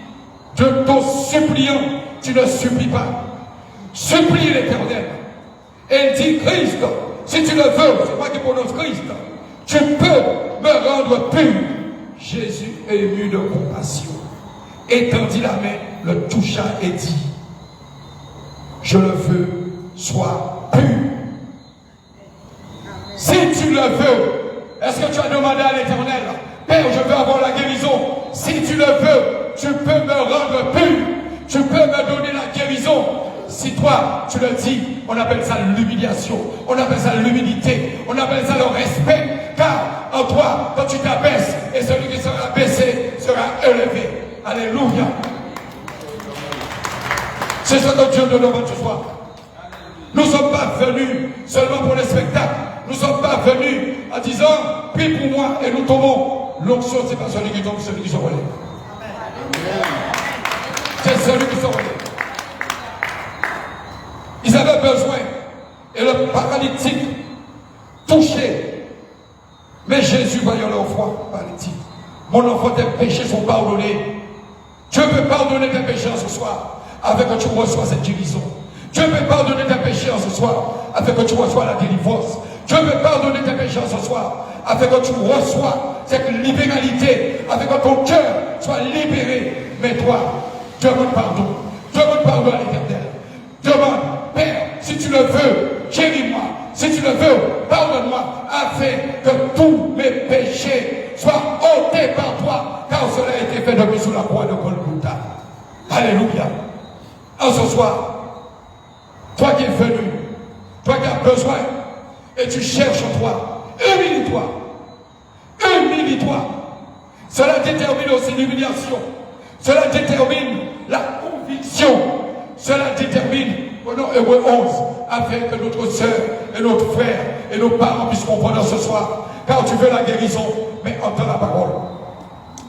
de ton suppliant, tu ne supplies pas. Supplie l'Éternel. Et il dit, Christ, si tu le veux, c'est moi qui prononce Christ, tu peux me rendre pur. Jésus est ému de compassion. Étendit la main, le toucha et dit, je le veux, sois pur. Si tu le veux, est-ce que tu as demandé à l'Éternel, Père, je veux avoir la guérison. Si tu le veux, tu peux me rendre pur. Tu peux me donner la guérison. Si toi, tu le dis, on appelle ça l'humiliation. On appelle ça l'humilité. On appelle ça le respect. Car en toi, quand tu t'abaisses, et celui qui sera baissé sera élevé. Alléluia. C'est ce que Dieu nous demande ce soir. Nous ne sommes pas venus seulement pour le spectacle. Nous ne sommes pas venus en disant, prie pour moi et nous tombons. L'onction, ce n'est pas celui qui tombe, c'est celui qui se relève. C'est celui qui se relève. Ils avaient besoin. Et le paralytique, touché. Mais Jésus, voyant leur foi, paralytique. Mon enfant, tes péchés sont pardonnés. Dieu peut pardonner tes péchés en ce soir, avec que tu reçois cette guérison. Dieu peut pardonner tes péchés en ce soir, avec que tu reçois la délivrance. Dieu peut pardonner tes péchés en ce soir, avec que tu reçois cette libéralité, avec que ton cœur soit libéré. Mais toi, demande pardon. Demande pardon à l'Éternel. Demande, Père, si tu le veux, guéris-moi. Si tu le veux, pardonne-moi, afin que tous mes péchés soient ôtés par toi, car cela a été fait depuis sous la croix de Golgotha. Alléluia. En ce soir, toi qui es venu, Toi qui as besoin et tu cherches en toi, humilie-toi. Humilie-toi. Cela détermine aussi l'humiliation. Cela détermine la conviction. Cela détermine, au nom Hébreux 11, afin que notre soeur et notre frère et nos parents puissent comprendre ce soir. Car tu veux la guérison, mais entends la parole.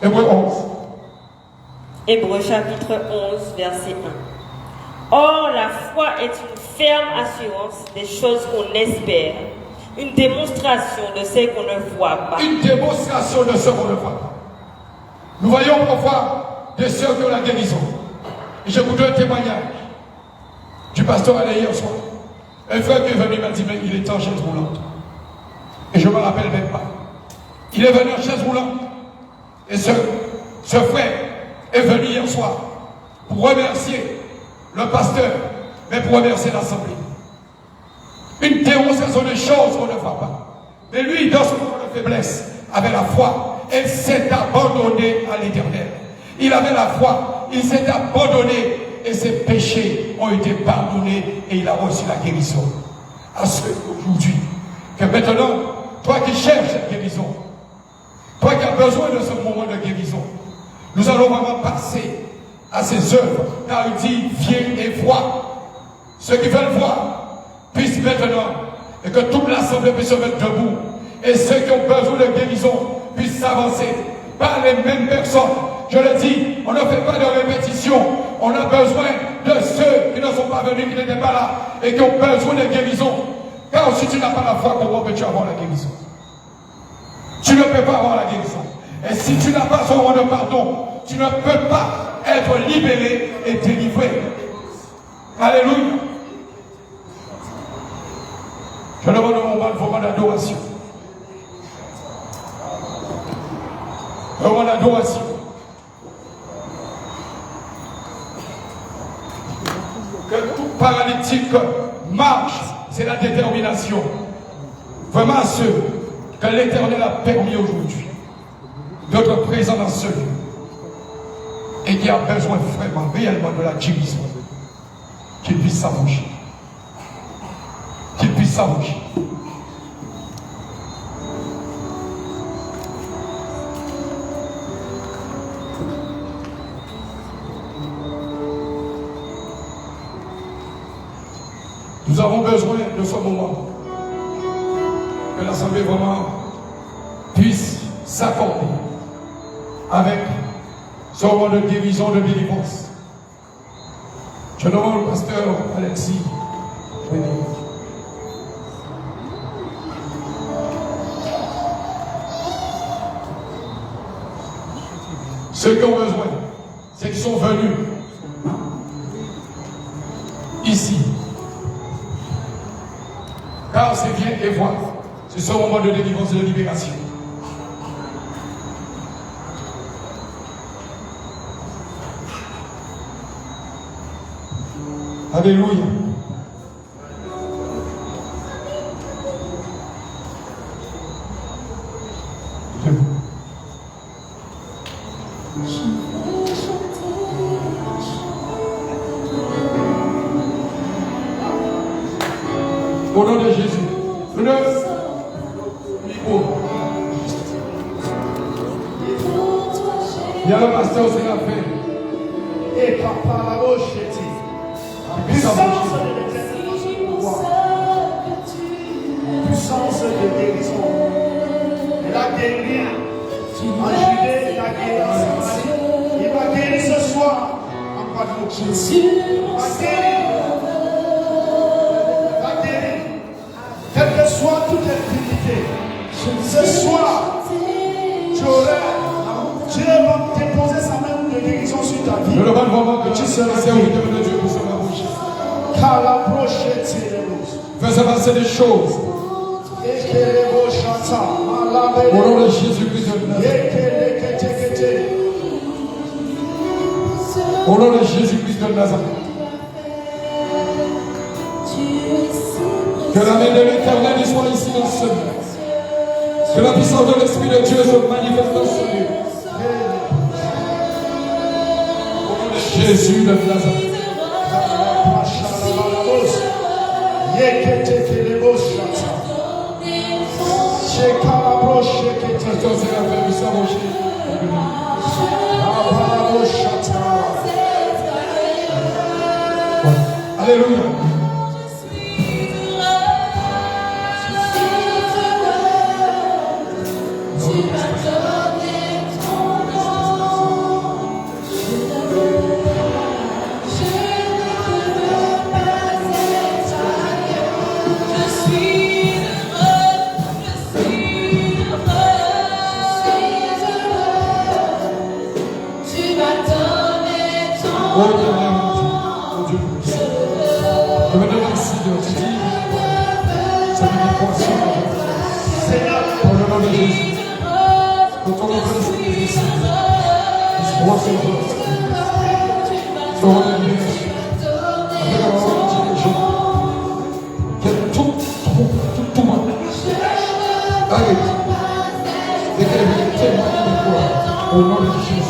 Hébreux 11. Hébreux chapitre 11, verset 1. Or, la foi est une ferme assurance des choses qu'on espère, une démonstration de ce qu'on ne voit pas. Une démonstration de ce qu'on ne voit pas. Nous voyons parfois des sœurs qui ont la guérison. Et je vous donne un témoignage du pasteur allé hier soir. Un frère qui est venu m'a dit, mais il est en chaise roulante. Et je ne me rappelle même pas. Il est venu en chaise roulante. Et ce frère est venu hier soir pour remercier le pasteur, mais pour remercier l'assemblée. Une démonstration de choses qu'on ne voit pas. Mais lui, dans ce moment de faiblesse, avait la foi. Il s'est abandonné à l'Éternel. Il avait la foi. Il s'est abandonné et ses péchés ont été pardonnés et il a reçu la guérison. À ceux aujourd'hui, que maintenant, toi qui cherches cette guérison, toi qui as besoin de ce moment de guérison, nous allons vraiment passer à ses œuvres, car il dit, viens et vois. Ceux qui veulent voir puissent maintenant, et que toute l'assemblée puisse se mettre debout, et ceux qui ont besoin de guérison puissent s'avancer par les mêmes personnes. Je le dis, on ne fait pas de répétition. On a besoin de ceux qui ne sont pas venus, qui n'étaient pas là, et qui ont besoin de guérison. Car si tu n'as pas la foi, comment peux-tu avoir la guérison? Tu ne peux pas avoir la guérison. Et si tu n'as pas son roi de pardon, tu ne peux pas être libéré et délivré. Alléluia. Je demande un moment d'adoration. Un moment d'adoration. Que tout paralytique marche, c'est la détermination. Vraiment ceux que l'Éternel a permis aujourd'hui d'être présent dans ce lieu et qui a besoin vraiment, réellement de la guérison, qu'il puisse s'arranger. Qu'il puisse s'arranger. Nous avons besoin de ce moment. Que l'Assemblée vraiment puisse s'accorder avec ce moment de guérison, de délivrance. Je demande au pasteur Alexis. Ceux qui ont besoin, ceux qui sont venus ici. Car c'est bien et voir. C'est ce moment de délivrance et de libération. Alléluia. Au nom de Jésus. Il y a le pasteur aussi qui a fait. Et papa la roche puissance de puissance de guérison. Il a guéri en Judée, il a guéri en Samarie. Il va guérir ce soir en Guadeloupe. Il va guérir. Quelle que soit toute infirmité, ce soir, Dieu va déposer sa main de guérison sur ta vie. Je demande vraiment que tu seras serviteur de Dieu pour se rapprocher. Fais avancer les choses. Au nom de Jésus-Christ de Nazareth. Au nom de Jésus-Christ de Nazareth. Que la main de l'Éternel soit ici dans ce lieu. Que la puissance de l'Esprit de Dieu se manifeste dans ce lieu. Au nom de Jésus de Nazareth. Alléluia. Oh Dieu, je me remercie de te dire, celui qui conscient pour le nom de Jésus, que ton nom est ici, sois sauvé, sois remercié, avec la volonté de Dieu, que tout monde, arrête, et que les témoignes de toi, au nom de Jésus.